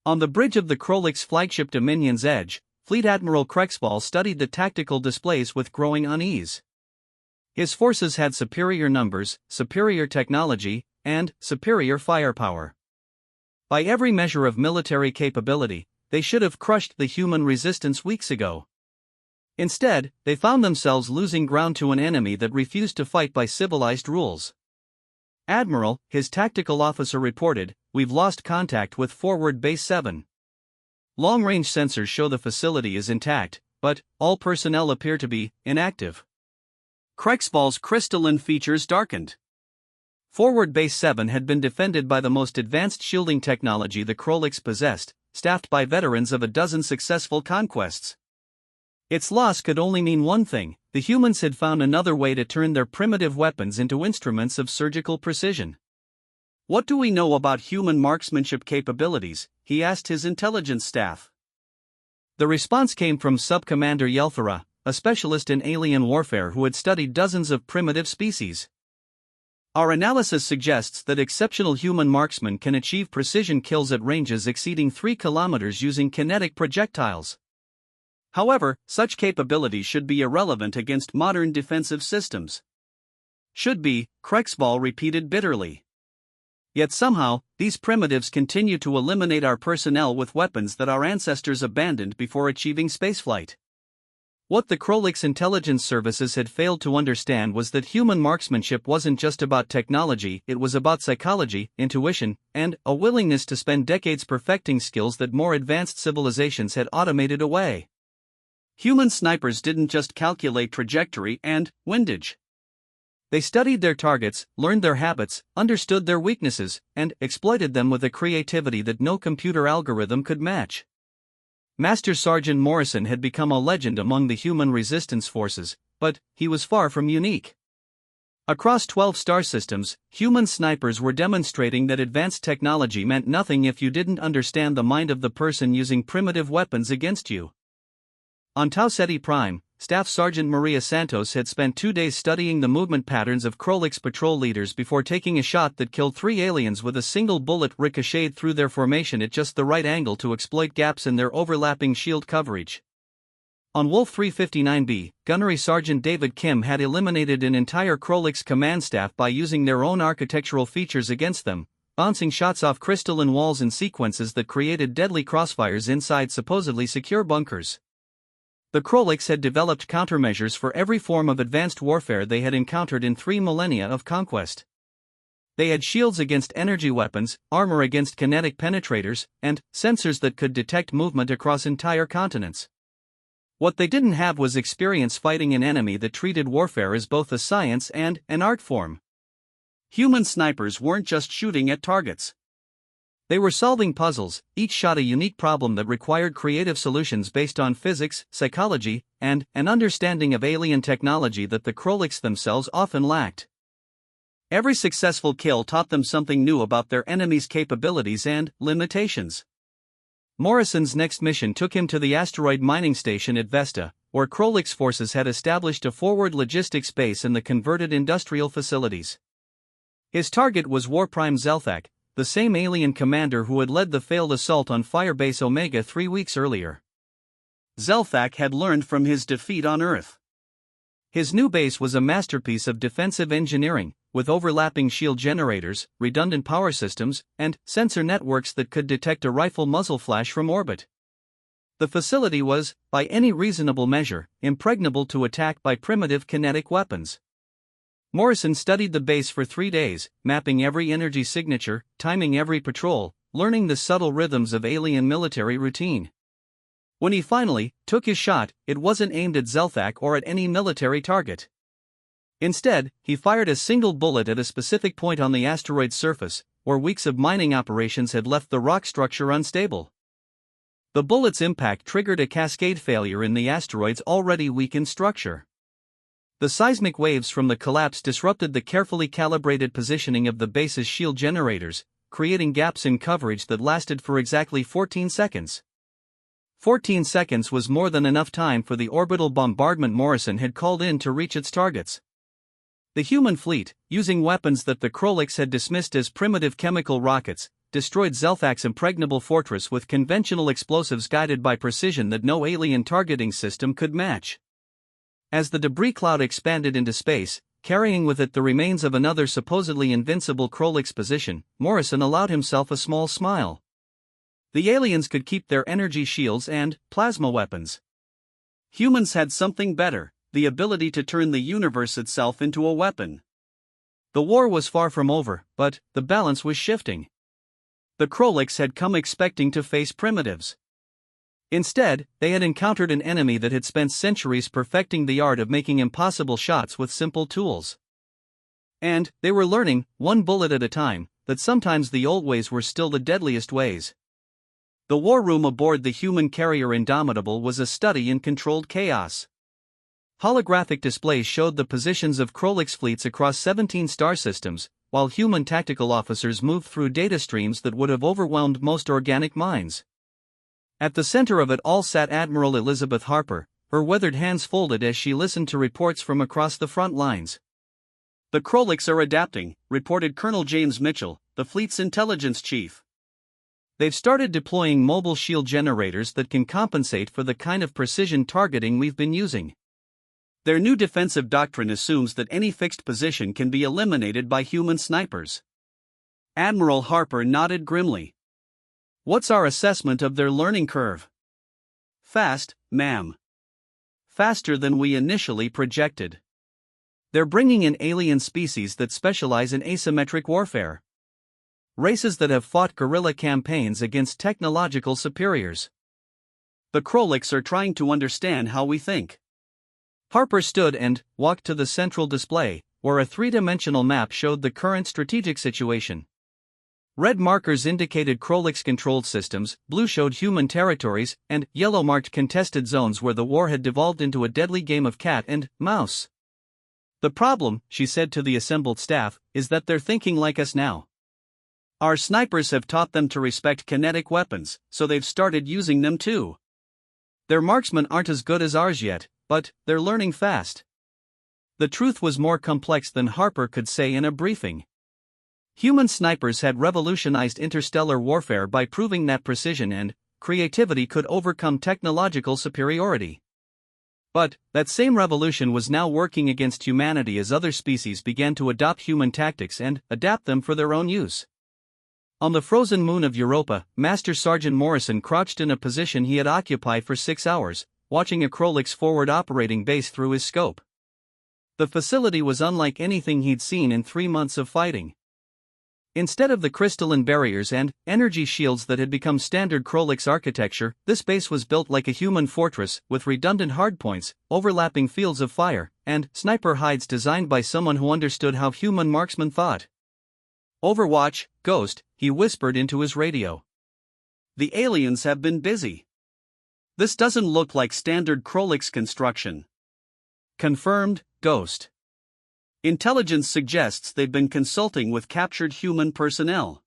On the bridge of the Krolix flagship Dominion's Edge, Fleet Admiral Krexball studied the tactical displays with growing unease. His forces had superior numbers, superior technology, and superior firepower. By every measure of military capability, they should have crushed the human resistance weeks ago. Instead, they found themselves losing ground to an enemy that refused to fight by civilized rules. Admiral, his tactical officer reported, "We've lost contact with Forward Base 7. long-range sensors show the facility is intact, but all personnel appear to be inactive. Krexball's crystalline features darkened. Forward Base 7 had been defended by the most advanced shielding technology the Krolix possessed, staffed by veterans of a dozen successful conquests. Its loss could only mean one thing: the humans had found another way to turn their primitive weapons into instruments of surgical precision. What do we know about human marksmanship capabilities? He asked his intelligence staff. The response came from Sub-Commander Yelthara, a specialist in alien warfare who had studied dozens of primitive species. Our analysis suggests that exceptional human marksmen can achieve precision kills at ranges exceeding 3 kilometers using kinetic projectiles. However, such capabilities should be irrelevant against modern defensive systems. Should be, Krexball repeated bitterly. Yet somehow, these primitives continue to eliminate our personnel with weapons that our ancestors abandoned before achieving spaceflight. What the Krolix intelligence services had failed to understand was that human marksmanship wasn't just about technology, it was about psychology, intuition, and a willingness to spend decades perfecting skills that more advanced civilizations had automated away. Human snipers didn't just calculate trajectory and windage. They studied their targets, learned their habits, understood their weaknesses, and exploited them with a creativity that no computer algorithm could match. Master Sergeant Morrison had become a legend among the human resistance forces, but he was far from unique. Across 12 star systems, human snipers were demonstrating that advanced technology meant nothing if you didn't understand the mind of the person using primitive weapons against you. On Tau Ceti Prime, Staff Sergeant Maria Santos had spent 2 days studying the movement patterns of Krolix patrol leaders before taking a shot that killed 3 aliens with a single bullet ricocheted through their formation at just the right angle to exploit gaps in their overlapping shield coverage. On Wolf 359B, Gunnery Sergeant David Kim had eliminated an entire Krolix command staff by using their own architectural features against them, bouncing shots off crystalline walls in sequences that created deadly crossfires inside supposedly secure bunkers. The Krolix had developed countermeasures for every form of advanced warfare they had encountered in 3 millennia of conquest. They had shields against energy weapons, armor against kinetic penetrators, and sensors that could detect movement across entire continents. What they didn't have was experience fighting an enemy that treated warfare as both a science and an art form. Human snipers weren't just shooting at targets. They were solving puzzles, each shot a unique problem that required creative solutions based on physics, psychology, and an understanding of alien technology that the Krolix themselves often lacked. Every successful kill taught them something new about their enemy's capabilities and limitations. Morrison's next mission took him to the asteroid mining station at Vesta, where Krolix forces had established a forward logistics base in the converted industrial facilities. His target was War Prime Zelthak, the same alien commander who had led the failed assault on Firebase Omega 3 weeks earlier. Zelthak had learned from his defeat on Earth. His new base was a masterpiece of defensive engineering, with overlapping shield generators, redundant power systems, and sensor networks that could detect a rifle muzzle flash from orbit. The facility was, by any reasonable measure, impregnable to attack by primitive kinetic weapons. Morrison studied the base for 3 days, mapping every energy signature, timing every patrol, learning the subtle rhythms of alien military routine. When he finally took his shot, it wasn't aimed at Zelthak or at any military target. Instead, he fired a single bullet at a specific point on the asteroid's surface, where weeks of mining operations had left the rock structure unstable. The bullet's impact triggered a cascade failure in the asteroid's already weakened structure. The seismic waves from the collapse disrupted the carefully calibrated positioning of the base's shield generators, creating gaps in coverage that lasted for exactly 14 seconds. 14 seconds was more than enough time for the orbital bombardment Morrison had called in to reach its targets. The human fleet, using weapons that the Krolix had dismissed as primitive chemical rockets, destroyed Zelthak's impregnable fortress with conventional explosives guided by precision that no alien targeting system could match. As the debris cloud expanded into space, carrying with it the remains of another supposedly invincible Krolix position, Morrison allowed himself a small smile. The aliens could keep their energy shields and plasma weapons. Humans had something better: the ability to turn the universe itself into a weapon. The war was far from over, but the balance was shifting. The Krolix had come expecting to face primitives. Instead, they had encountered an enemy that had spent centuries perfecting the art of making impossible shots with simple tools. And they were learning, one bullet at a time, that sometimes the old ways were still the deadliest ways. The war room aboard the human carrier Indomitable was a study in controlled chaos. Holographic displays showed the positions of Krolix fleets across 17 star systems, while human tactical officers moved through data streams that would have overwhelmed most organic minds. At the center of it all sat Admiral Elizabeth Harper, her weathered hands folded as she listened to reports from across the front lines. "The Krolix are adapting," reported Colonel James Mitchell, the fleet's intelligence chief. "They've started deploying mobile shield generators that can compensate for the kind of precision targeting we've been using. Their new defensive doctrine assumes that any fixed position can be eliminated by human snipers." Admiral Harper nodded grimly. "What's our assessment of their learning curve?" "Fast, ma'am. Faster than we initially projected. They're bringing in alien species that specialize in asymmetric warfare. Races that have fought guerrilla campaigns against technological superiors. The Krolix are trying to understand how we think." Harper stood and walked to the central display, where a three-dimensional map showed the current strategic situation. Red markers indicated Krolix-controlled systems, blue showed human territories, and yellow marked contested zones where the war had devolved into a deadly game of cat and mouse. "The problem," she said to the assembled staff, "is that they're thinking like us now. Our snipers have taught them to respect kinetic weapons, so they've started using them too. Their marksmen aren't as good as ours yet, but they're learning fast." The truth was more complex than Harper could say in a briefing. Human snipers had revolutionized interstellar warfare by proving that precision and creativity could overcome technological superiority. But that same revolution was now working against humanity as other species began to adopt human tactics and adapt them for their own use. On the frozen moon of Europa, Master Sergeant Morrison crouched in a position he had occupied for 6 hours, watching a Krolix forward operating base through his scope. The facility was unlike anything he'd seen in 3 months of fighting. Instead of the crystalline barriers and energy shields that had become standard Krolix architecture, this base was built like a human fortress, with redundant hardpoints, overlapping fields of fire, and sniper hides designed by someone who understood how human marksmen thought. "Overwatch, Ghost," he whispered into his radio. "The aliens have been busy. This doesn't look like standard Krolix construction." "Confirmed, Ghost. Intelligence suggests they've been consulting with captured human personnel.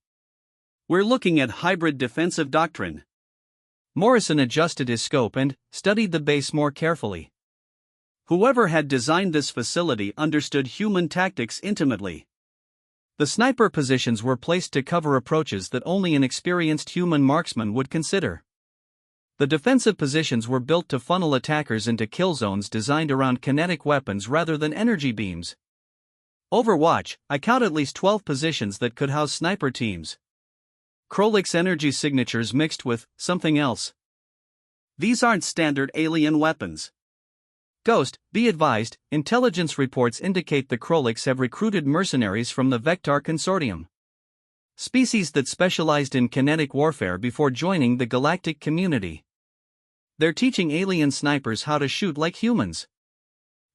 We're looking at hybrid defensive doctrine." Morrison adjusted his scope and studied the base more carefully. Whoever had designed this facility understood human tactics intimately. The sniper positions were placed to cover approaches that only an experienced human marksman would consider. The defensive positions were built to funnel attackers into kill zones designed around kinetic weapons rather than energy beams. "Overwatch, I count at least 12 positions that could house sniper teams. Krolix energy signatures mixed with something else. These aren't standard alien weapons." "Ghost, be advised, intelligence reports indicate the Krolix have recruited mercenaries from the Vector Consortium. Species that specialized in kinetic warfare before joining the galactic community. They're teaching alien snipers how to shoot like humans."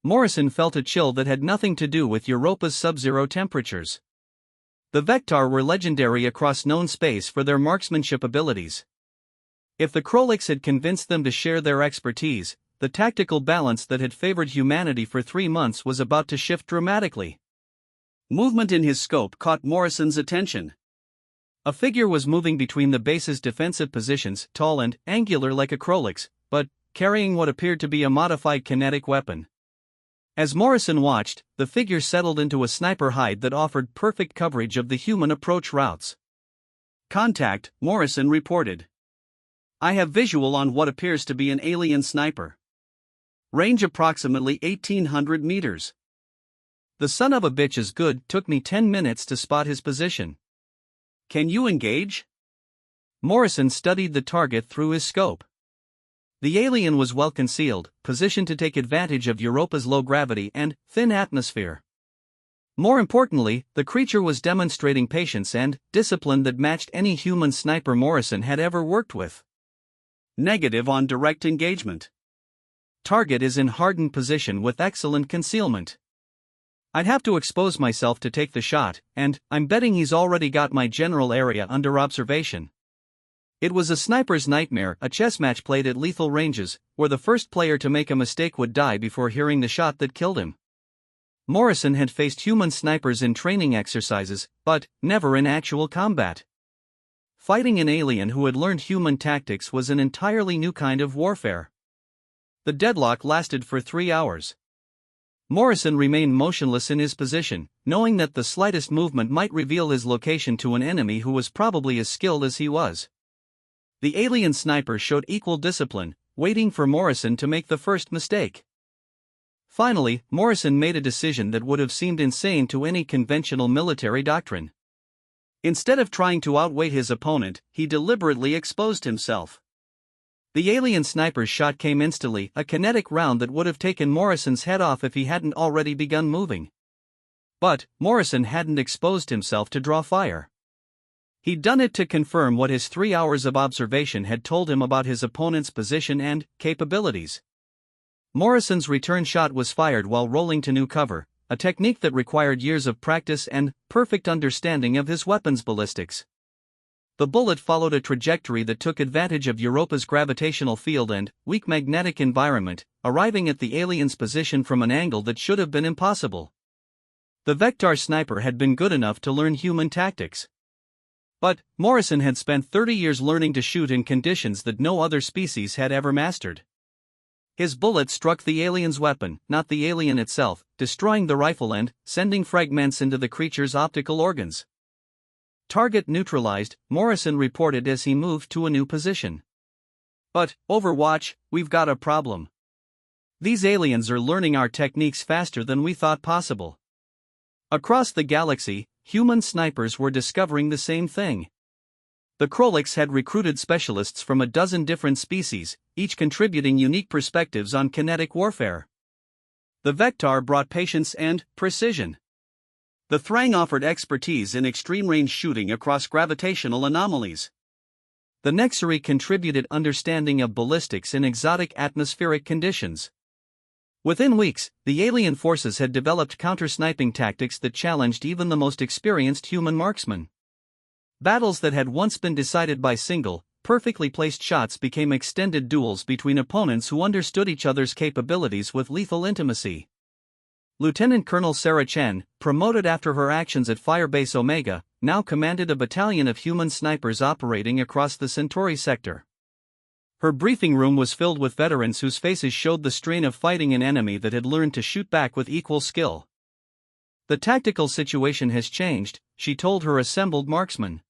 Morrison felt a chill that had nothing to do with Europa's sub-zero temperatures. The Vector were legendary across known space for their marksmanship abilities. If the Krolix had convinced them to share their expertise, the tactical balance that had favored humanity for 3 months was about to shift dramatically. Movement in his scope caught Morrison's attention. A figure was moving between the base's defensive positions, tall and angular like a Krolix, but carrying what appeared to be a modified kinetic weapon. As Morrison watched, the figure settled into a sniper hide that offered perfect coverage of the human approach routes. "Contact," Morrison reported. "I have visual on what appears to be an alien sniper. Range approximately 1,800 meters. The son of a bitch is good, took me 10 minutes to spot his position." "Can you engage?" Morrison studied the target through his scope. The alien was well concealed, positioned to take advantage of Europa's low gravity and thin atmosphere. More importantly, the creature was demonstrating patience and discipline that matched any human sniper Morrison had ever worked with. Negative on direct engagement. Target is in hardened position with excellent concealment. I'd have to expose myself to take the shot, and I'm betting he's already got my general area under observation. It was a sniper's nightmare, a chess match played at lethal ranges, where the first player to make a mistake would die before hearing the shot that killed him. Morrison had faced human snipers in training exercises, but never in actual combat. Fighting an alien who had learned human tactics was an entirely new kind of warfare. The deadlock lasted for 3 hours. Morrison remained motionless in his position, knowing that the slightest movement might reveal his location to an enemy who was probably as skilled as he was. The alien sniper showed equal discipline, waiting for Morrison to make the first mistake. Finally, Morrison made a decision that would have seemed insane to any conventional military doctrine. Instead of trying to outweight his opponent, he deliberately exposed himself. The alien sniper's shot came instantly, a kinetic round that would have taken Morrison's head off if he hadn't already begun moving. But Morrison hadn't exposed himself to draw fire. He'd done it to confirm what his 3 hours of observation had told him about his opponent's position and capabilities. Morrison's return shot was fired while rolling to new cover, a technique that required years of practice and perfect understanding of his weapon's ballistics. The bullet followed a trajectory that took advantage of Europa's gravitational field and weak magnetic environment, arriving at the alien's position from an angle that should have been impossible. The Vector sniper had been good enough to learn human tactics. But Morrison had spent 30 years learning to shoot in conditions that no other species had ever mastered. His bullet struck the alien's weapon, not the alien itself, destroying the rifle and sending fragments into the creature's optical organs. Target neutralized, Morrison reported as he moved to a new position. But, Overwatch, we've got a problem. These aliens are learning our techniques faster than we thought possible. Across the galaxy, human snipers were discovering the same thing. The Krolix had recruited specialists from a dozen different species, each contributing unique perspectives on kinetic warfare. The Vector brought patience and precision. The Thrang offered expertise in extreme-range shooting across gravitational anomalies. The Nexari contributed understanding of ballistics in exotic atmospheric conditions. Within weeks, the alien forces had developed counter-sniping tactics that challenged even the most experienced human marksmen. Battles that had once been decided by single, perfectly placed shots became extended duels between opponents who understood each other's capabilities with lethal intimacy. Lieutenant Colonel Sarah Chen, promoted after her actions at Firebase Omega, now commanded a battalion of human snipers operating across the Centauri sector. Her briefing room was filled with veterans whose faces showed the strain of fighting an enemy that had learned to shoot back with equal skill. The tactical situation has changed, she told her assembled marksmen.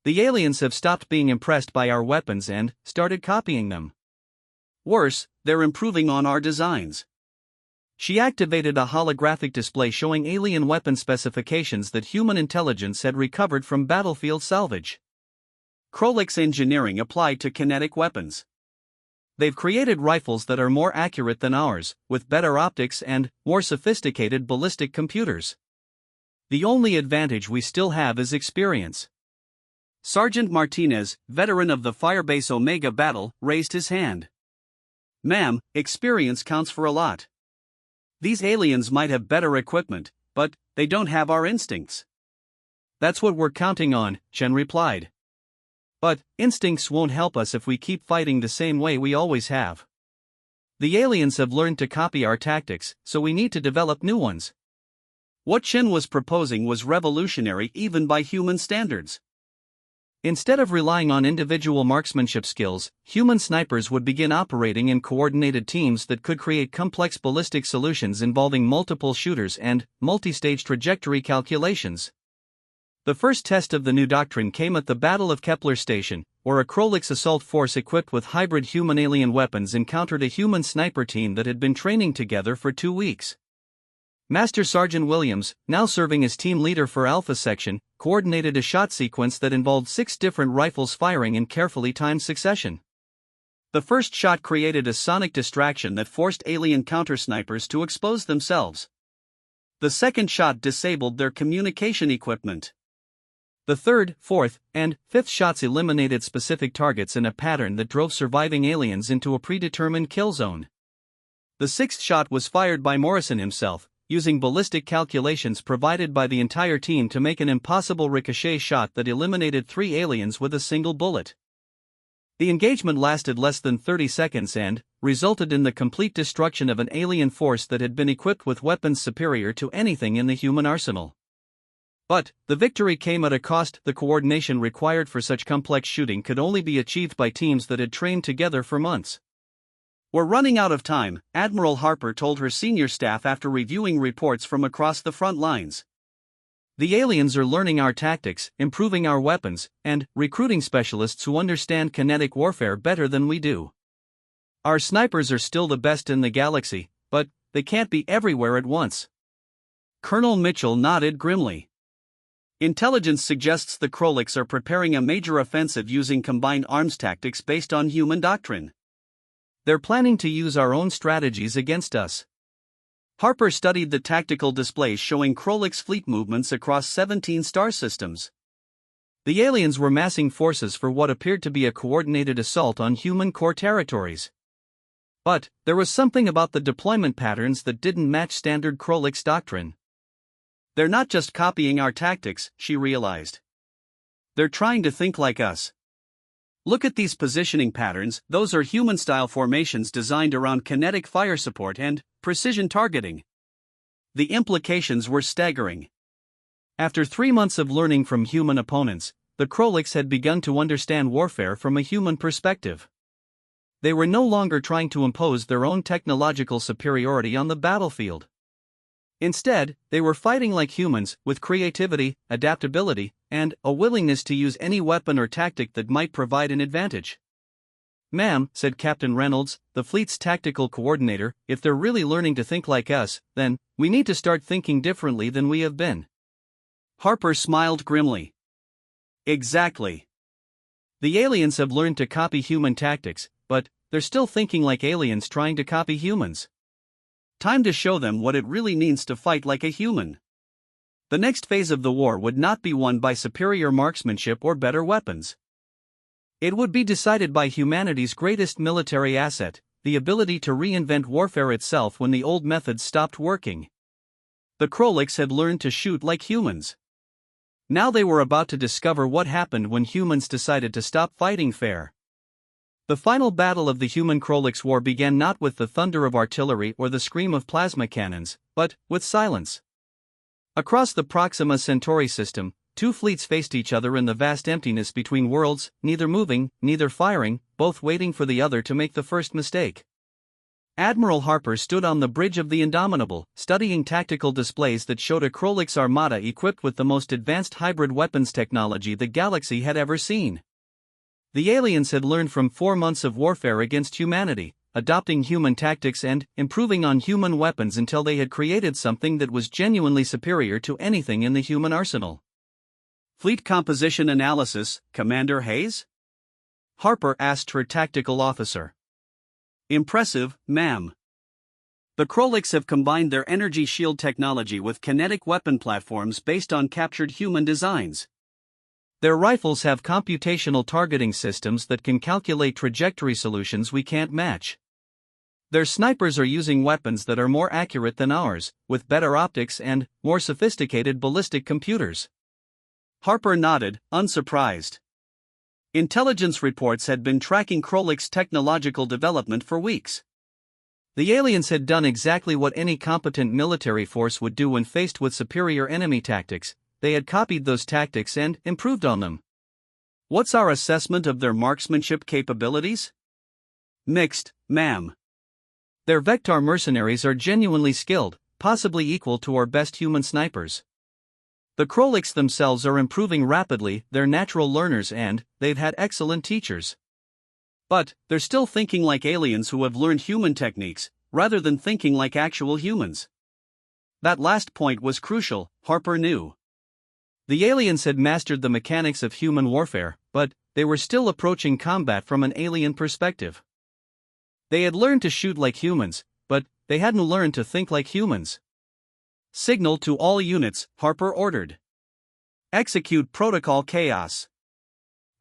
The aliens have stopped being impressed by our weapons and started copying them. Worse, they're improving on our designs. She activated a holographic display showing alien weapon specifications that human intelligence had recovered from battlefield salvage. Krolix engineering applied to kinetic weapons. They've created rifles that are more accurate than ours, with better optics and more sophisticated ballistic computers. The only advantage we still have is experience. Sergeant Martinez, veteran of the Firebase Omega battle, raised his hand. Ma'am, experience counts for a lot. These aliens might have better equipment, but they don't have our instincts. That's what we're counting on, Chen replied. But instincts won't help us if we keep fighting the same way we always have. The aliens have learned to copy our tactics, so we need to develop new ones. What Chen was proposing was revolutionary even by human standards. Instead of relying on individual marksmanship skills, human snipers would begin operating in coordinated teams that could create complex ballistic solutions involving multiple shooters and multi-stage trajectory calculations. The first test of the new doctrine came at the Battle of Kepler Station, where a Krolix assault force equipped with hybrid human-alien weapons encountered a human sniper team that had been training together for 2 weeks. Master Sergeant Williams, now serving as team leader for Alpha Section, coordinated a shot sequence that involved 6 different rifles firing in carefully timed succession. The first shot created a sonic distraction that forced alien counter-snipers to expose themselves. The second shot disabled their communication equipment. The third, fourth, and fifth shots eliminated specific targets in a pattern that drove surviving aliens into a predetermined kill zone. The sixth shot was fired by Morrison himself, using ballistic calculations provided by the entire team to make an impossible ricochet shot that eliminated 3 aliens with a single bullet. The engagement lasted less than 30 seconds and resulted in the complete destruction of an alien force that had been equipped with weapons superior to anything in the human arsenal. But the victory came at a cost. The coordination required for such complex shooting could only be achieved by teams that had trained together for months. "We're running out of time," Admiral Harper told her senior staff after reviewing reports from across the front lines. The aliens are learning our tactics, improving our weapons, and recruiting specialists who understand kinetic warfare better than we do. Our snipers are still the best in the galaxy, but they can't be everywhere at once. Colonel Mitchell nodded grimly. Intelligence suggests the Krolix are preparing a major offensive using combined arms tactics based on human doctrine. They're planning to use our own strategies against us. Harper studied the tactical displays showing Krolix fleet movements across 17 star systems. The aliens were massing forces for what appeared to be a coordinated assault on human core territories. But there was something about the deployment patterns that didn't match standard Krolix doctrine. "They're not just copying our tactics," she realized. "They're trying to think like us. Look at these positioning patterns. Those are human-style formations designed around kinetic fire support and precision targeting." The implications were staggering. After 3 months of learning from human opponents, the Krolix had begun to understand warfare from a human perspective. They were no longer trying to impose their own technological superiority on the battlefield. Instead, they were fighting like humans, with creativity, adaptability, and a willingness to use any weapon or tactic that might provide an advantage. "Ma'am," said Captain Reynolds, the fleet's tactical coordinator, "if they're really learning to think like us, then we need to start thinking differently than we have been." Harper smiled grimly. "Exactly. The aliens have learned to copy human tactics, but they're still thinking like aliens trying to copy humans. Time to show them what it really means to fight like a human." The next phase of the war would not be won by superior marksmanship or better weapons. It would be decided by humanity's greatest military asset, the ability to reinvent warfare itself when the old methods stopped working. The Krolix had learned to shoot like humans. Now they were about to discover what happened when humans decided to stop fighting fair. The final battle of the human-Krolix war began not with the thunder of artillery or the scream of plasma cannons, but with silence. Across the Proxima Centauri system, 2 fleets faced each other in the vast emptiness between worlds, neither moving, neither firing, both waiting for the other to make the first mistake. Admiral Harper stood on the bridge of the Indomitable, studying tactical displays that showed a Krolix armada equipped with the most advanced hybrid weapons technology the galaxy had ever seen. The aliens had learned from 4 months of warfare against humanity, adopting human tactics and improving on human weapons until they had created something that was genuinely superior to anything in the human arsenal. "Fleet composition analysis, Commander Hayes?" Harper asked her tactical officer. "Impressive, ma'am. The Krolix have combined their energy shield technology with kinetic weapon platforms based on captured human designs. Their rifles have computational targeting systems that can calculate trajectory solutions we can't match. Their snipers are using weapons that are more accurate than ours, with better optics and more sophisticated ballistic computers." Harper nodded, unsurprised. Intelligence reports had been tracking Krolix technological development for weeks. The aliens had done exactly what any competent military force would do when faced with superior enemy tactics. They had copied those tactics and improved on them. "What's our assessment of their marksmanship capabilities?" "Mixed, ma'am. Their Vector mercenaries are genuinely skilled, possibly equal to our best human snipers. The Krolix themselves are improving rapidly, they're natural learners and they've had excellent teachers. But they're still thinking like aliens who have learned human techniques, rather than thinking like actual humans." That last point was crucial, Harper knew. The aliens had mastered the mechanics of human warfare, but they were still approaching combat from an alien perspective. They had learned to shoot like humans, but they hadn't learned to think like humans. "Signal to all units," Harper ordered. Execute Protocol Chaos.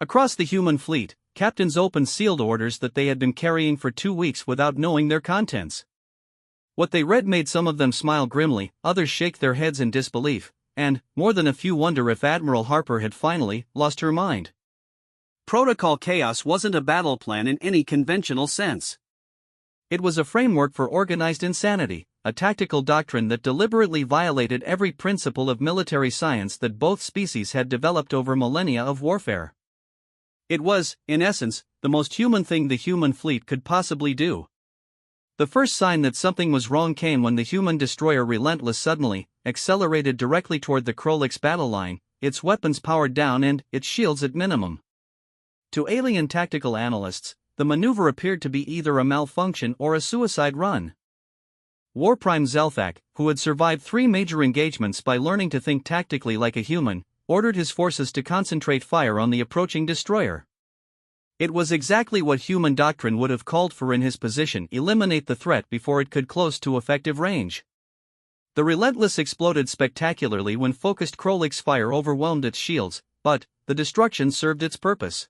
Across the human fleet, captains opened sealed orders that they had been carrying for 2 weeks without knowing their contents. What they read made some of them smile grimly, others shake their heads in disbelief, and more than a few wonder if Admiral Harper had finally lost her mind. Protocol Chaos wasn't a battle plan in any conventional sense. It was a framework for organized insanity, a tactical doctrine that deliberately violated every principle of military science that both species had developed over millennia of warfare. It was, in essence, the most human thing the human fleet could possibly do. The first sign that something was wrong came when the human destroyer Relentless suddenly accelerated directly toward the Krolix battle line, its weapons powered down and its shields at minimum. To alien tactical analysts, the maneuver appeared to be either a malfunction or a suicide run. Warprime Zelthak, who had survived 3 major engagements by learning to think tactically like a human, ordered his forces to concentrate fire on the approaching destroyer. It was exactly what human doctrine would have called for in his position: eliminate the threat before it could close to effective range. The Relentless exploded spectacularly when focused Krolix fire overwhelmed its shields, but the destruction served its purpose.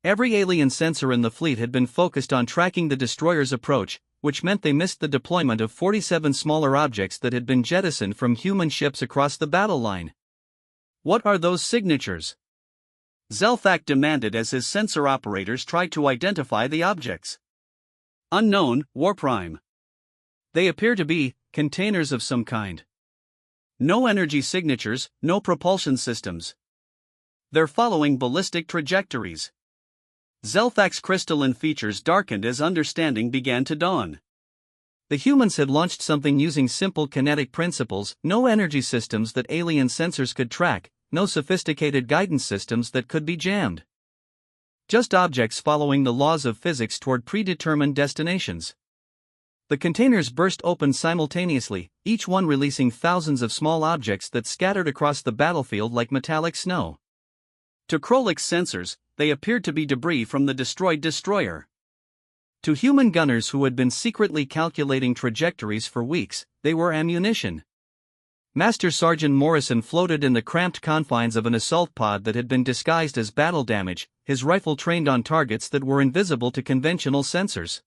Every alien sensor in the fleet had been focused on tracking the destroyer's approach, which meant they missed the deployment of 47 smaller objects that had been jettisoned from human ships across the battle line. What are those signatures? Zelthak demanded as his sensor operators tried to identify the objects. Unknown, Warprime. They appear to be containers of some kind. No energy signatures, no propulsion systems. They're following ballistic trajectories. Zelthak's crystalline features darkened as understanding began to dawn. The humans had launched something using simple kinetic principles, no energy systems that alien sensors could track, no sophisticated guidance systems that could be jammed. Just objects following the laws of physics toward predetermined destinations. The containers burst open simultaneously, each one releasing thousands of small objects that scattered across the battlefield like metallic snow. To Krolix sensors, they appeared to be debris from the destroyed destroyer. To human gunners who had been secretly calculating trajectories for weeks, they were ammunition. Master Sergeant Morrison floated in the cramped confines of an assault pod that had been disguised as battle damage, his rifle trained on targets that were invisible to conventional sensors.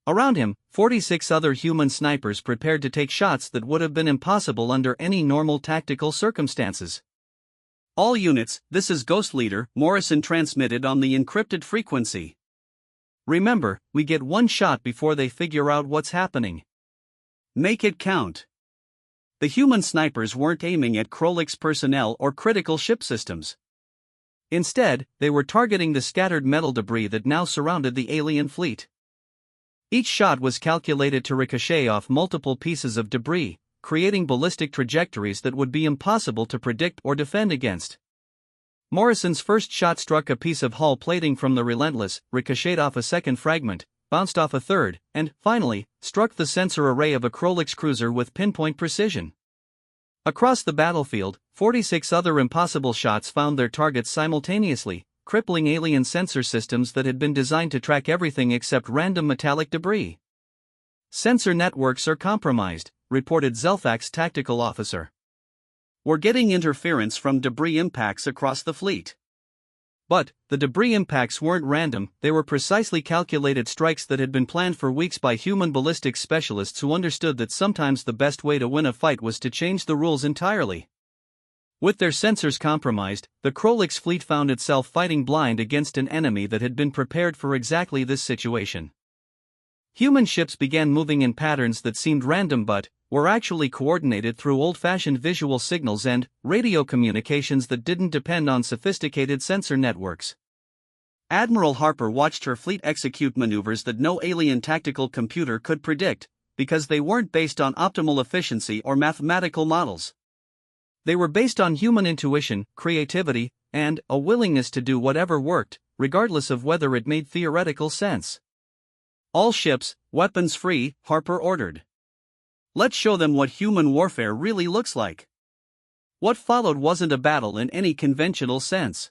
Around him, 46 other human snipers prepared to take shots that would have been impossible under any normal tactical circumstances. All units, this is Ghost Leader, Morrison transmitted on the encrypted frequency. Remember, we get one shot before they figure out what's happening. Make it count. The human snipers weren't aiming at Krolix personnel or critical ship systems. Instead, they were targeting the scattered metal debris that now surrounded the alien fleet. Each shot was calculated to ricochet off multiple pieces of debris, creating ballistic trajectories that would be impossible to predict or defend against. Morrison's first shot struck a piece of hull plating from the Relentless, ricocheted off a second fragment, bounced off a third, and, finally, struck the sensor array of a Krolix cruiser with pinpoint precision. Across the battlefield, 46 other impossible shots found their targets simultaneously, crippling alien sensor systems that had been designed to track everything except random metallic debris. Sensor networks are compromised, reported Zelthak's tactical officer. We're getting interference from debris impacts across the fleet. But the debris impacts weren't random, they were precisely calculated strikes that had been planned for weeks by human ballistics specialists who understood that sometimes the best way to win a fight was to change the rules entirely. With their sensors compromised, the Krolix fleet found itself fighting blind against an enemy that had been prepared for exactly this situation. Human ships began moving in patterns that seemed random but were actually coordinated through old-fashioned visual signals and radio communications that didn't depend on sophisticated sensor networks. Admiral Harper watched her fleet execute maneuvers that no alien tactical computer could predict, because they weren't based on optimal efficiency or mathematical models. They were based on human intuition, creativity, and a willingness to do whatever worked, regardless of whether it made theoretical sense. All ships, weapons free, Harper ordered. Let's show them what human warfare really looks like. What followed wasn't a battle in any conventional sense.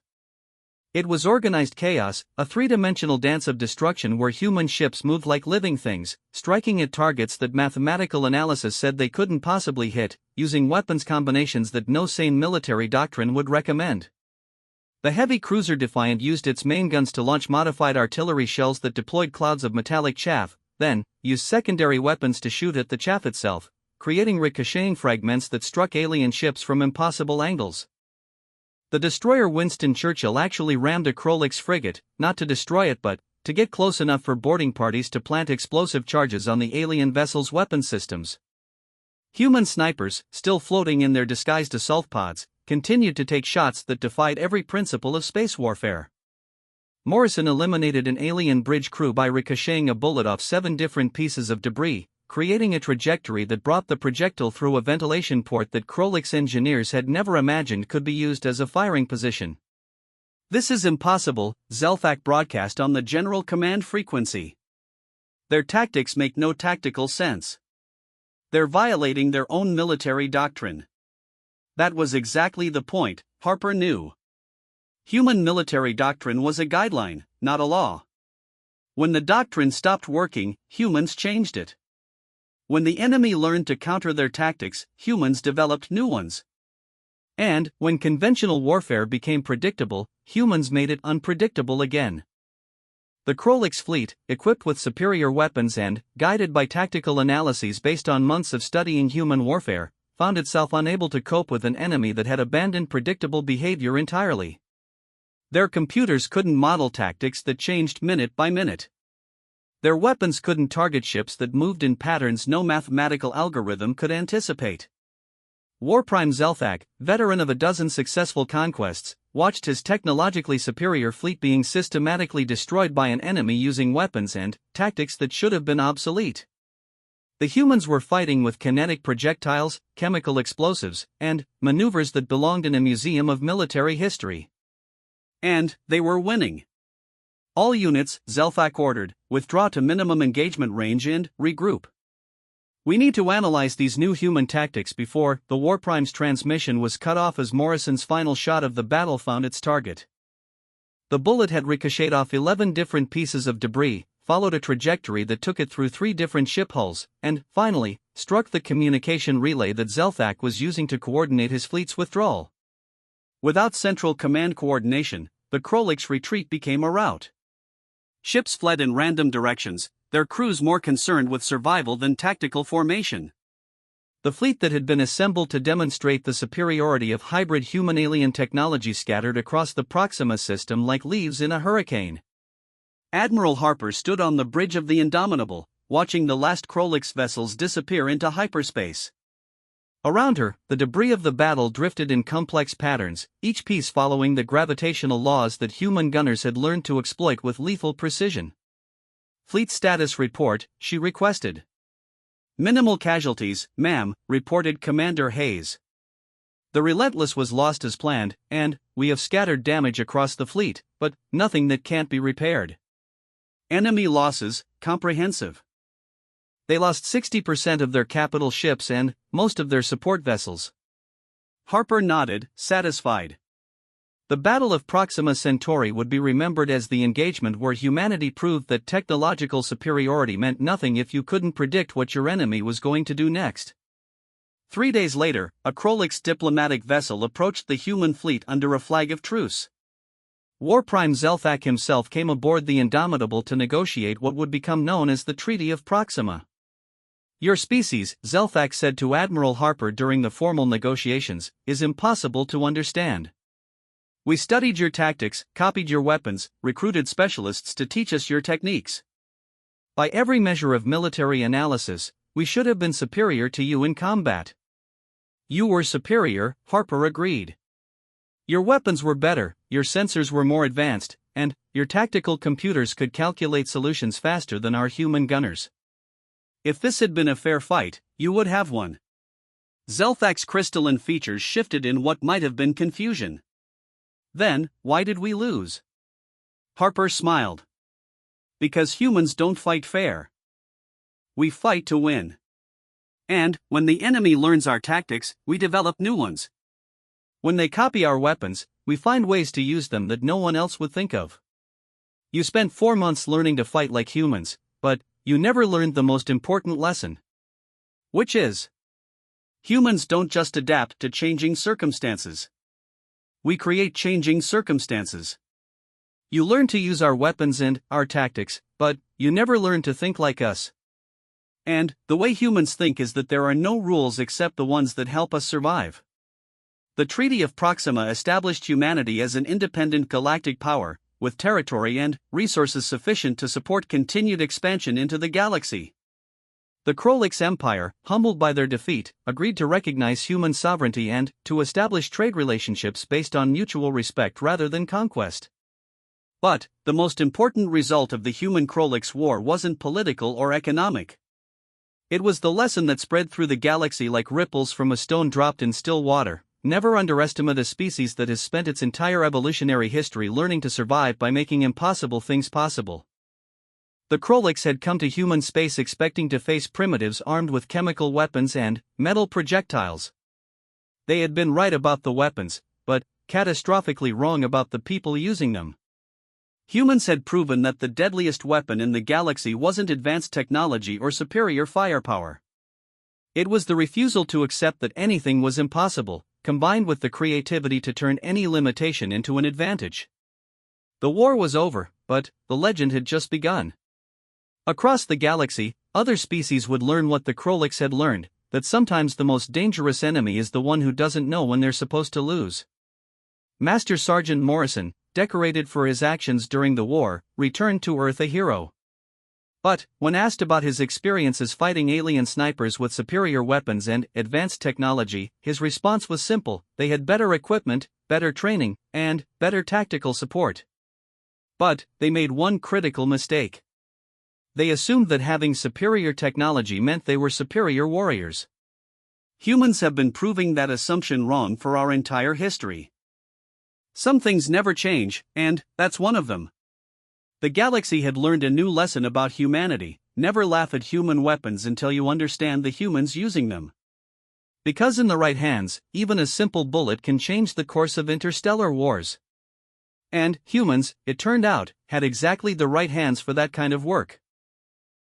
It was organized chaos, a three-dimensional dance of destruction where human ships moved like living things, striking at targets that mathematical analysis said they couldn't possibly hit, using weapons combinations that no sane military doctrine would recommend. The heavy cruiser Defiant used its main guns to launch modified artillery shells that deployed clouds of metallic chaff, then used secondary weapons to shoot at the chaff itself, creating ricocheting fragments that struck alien ships from impossible angles. The destroyer Winston Churchill actually rammed a Krolix frigate, not to destroy it but to get close enough for boarding parties to plant explosive charges on the alien vessel's weapon systems. Human snipers, still floating in their disguised assault pods, continued to take shots that defied every principle of space warfare. Morrison eliminated an alien bridge crew by ricocheting a bullet off 7 different pieces of debris, creating a trajectory that brought the projectile through a ventilation port that Krolix engineers had never imagined could be used as a firing position. "This is impossible," Zelfak broadcast on the General Command frequency. "Their tactics make no tactical sense. They're violating their own military doctrine." That was exactly the point, Harper knew. Human military doctrine was a guideline, not a law. When the doctrine stopped working, humans changed it. When the enemy learned to counter their tactics, humans developed new ones. And, when conventional warfare became predictable, humans made it unpredictable again. The Krolix fleet, equipped with superior weapons and guided by tactical analyses based on months of studying human warfare, found itself unable to cope with an enemy that had abandoned predictable behavior entirely. Their computers couldn't model tactics that changed minute by minute. Their weapons couldn't target ships that moved in patterns no mathematical algorithm could anticipate. Warprime Zelfak, veteran of a dozen successful conquests, watched his technologically superior fleet being systematically destroyed by an enemy using weapons and tactics that should have been obsolete. The humans were fighting with kinetic projectiles, chemical explosives, and maneuvers that belonged in a museum of military history. And they were winning. "All units," Zelfak ordered, "withdraw to minimum engagement range and regroup. We need to analyze these new human tactics before." The Warprime's transmission was cut off as Morrison's final shot of the battle found its target. The bullet had ricocheted off 11 different pieces of debris, followed a trajectory that took it through 3 different ship hulls, and, finally, struck the communication relay that Zelfak was using to coordinate his fleet's withdrawal. Without central command coordination, the Krolix retreat became a rout. Ships fled in random directions, their crews more concerned with survival than tactical formation. The fleet that had been assembled to demonstrate the superiority of hybrid human-alien technology scattered across the Proxima system like leaves in a hurricane. Admiral Harper stood on the bridge of the Indomitable, watching the last Krolix vessels disappear into hyperspace. Around her, the debris of the battle drifted in complex patterns, each piece following the gravitational laws that human gunners had learned to exploit with lethal precision. "Fleet status report," she requested. "Minimal casualties, ma'am," reported Commander Hayes. "The Relentless was lost as planned, and we have scattered damage across the fleet, but nothing that can't be repaired. Enemy losses, comprehensive. They lost 60% of their capital ships and most of their support vessels." Harper nodded, satisfied. The Battle of Proxima Centauri would be remembered as the engagement where humanity proved that technological superiority meant nothing if you couldn't predict what your enemy was going to do next. 3 days later, a Krolix diplomatic vessel approached the human fleet under a flag of truce. Warprime Zelfak himself came aboard the Indomitable to negotiate what would become known as the Treaty of Proxima. "Your species," Zelfak said to Admiral Harper during the formal negotiations, "is impossible to understand. We studied your tactics, copied your weapons, recruited specialists to teach us your techniques. By every measure of military analysis, we should have been superior to you in combat." "You were superior," Harper agreed. "Your weapons were better, your sensors were more advanced, and your tactical computers could calculate solutions faster than our human gunners. If this had been a fair fight, you would have won." Zelfak's crystalline features shifted in what might have been confusion. "Then, why did we lose?" Harper smiled. "Because humans don't fight fair. We fight to win. And, when the enemy learns our tactics, we develop new ones. When they copy our weapons, we we find ways to use them that no one else would think of. You spent 4 months learning to fight like humans, but you never learned the most important lesson. Which is, humans don't just adapt to changing circumstances. We create changing circumstances. You learn to use our weapons and our tactics, but you never learn to think like us. And the way humans think is that there are no rules except the ones that help us survive. The Treaty of Proxima established humanity as an independent galactic power, with territory and resources sufficient to support continued expansion into the galaxy. The Krolix Empire, humbled by their defeat, agreed to recognize human sovereignty and to establish trade relationships based on mutual respect rather than conquest. But the most important result of the Human-Krolix War wasn't political or economic. It was the lesson that spread through the galaxy like ripples from a stone dropped in still water. Never underestimate a species that has spent its entire evolutionary history learning to survive by making impossible things possible. The Krolix had come to human space expecting to face primitives armed with chemical weapons and metal projectiles. They had been right about the weapons, but catastrophically wrong about the people using them. Humans had proven that the deadliest weapon in the galaxy wasn't advanced technology or superior firepower. It was the refusal to accept that anything was impossible, combined with the creativity to turn any limitation into an advantage. The war was over, but the legend had just begun. Across the galaxy, other species would learn what the Krolix had learned, that sometimes the most dangerous enemy is the one who doesn't know when they're supposed to lose. Master Sergeant Morrison, decorated for his actions during the war, returned to Earth a hero. But, when asked about his experiences fighting alien snipers with superior weapons and advanced technology, his response was simple: they had better equipment, better training, and better tactical support. But they made one critical mistake. They assumed that having superior technology meant they were superior warriors. Humans have been proving that assumption wrong for our entire history. Some things never change, and that's one of them. The galaxy had learned a new lesson about humanity: never laugh at human weapons until you understand the humans using them. Because in the right hands, even a simple bullet can change the course of interstellar wars. And humans, it turned out, had exactly the right hands for that kind of work.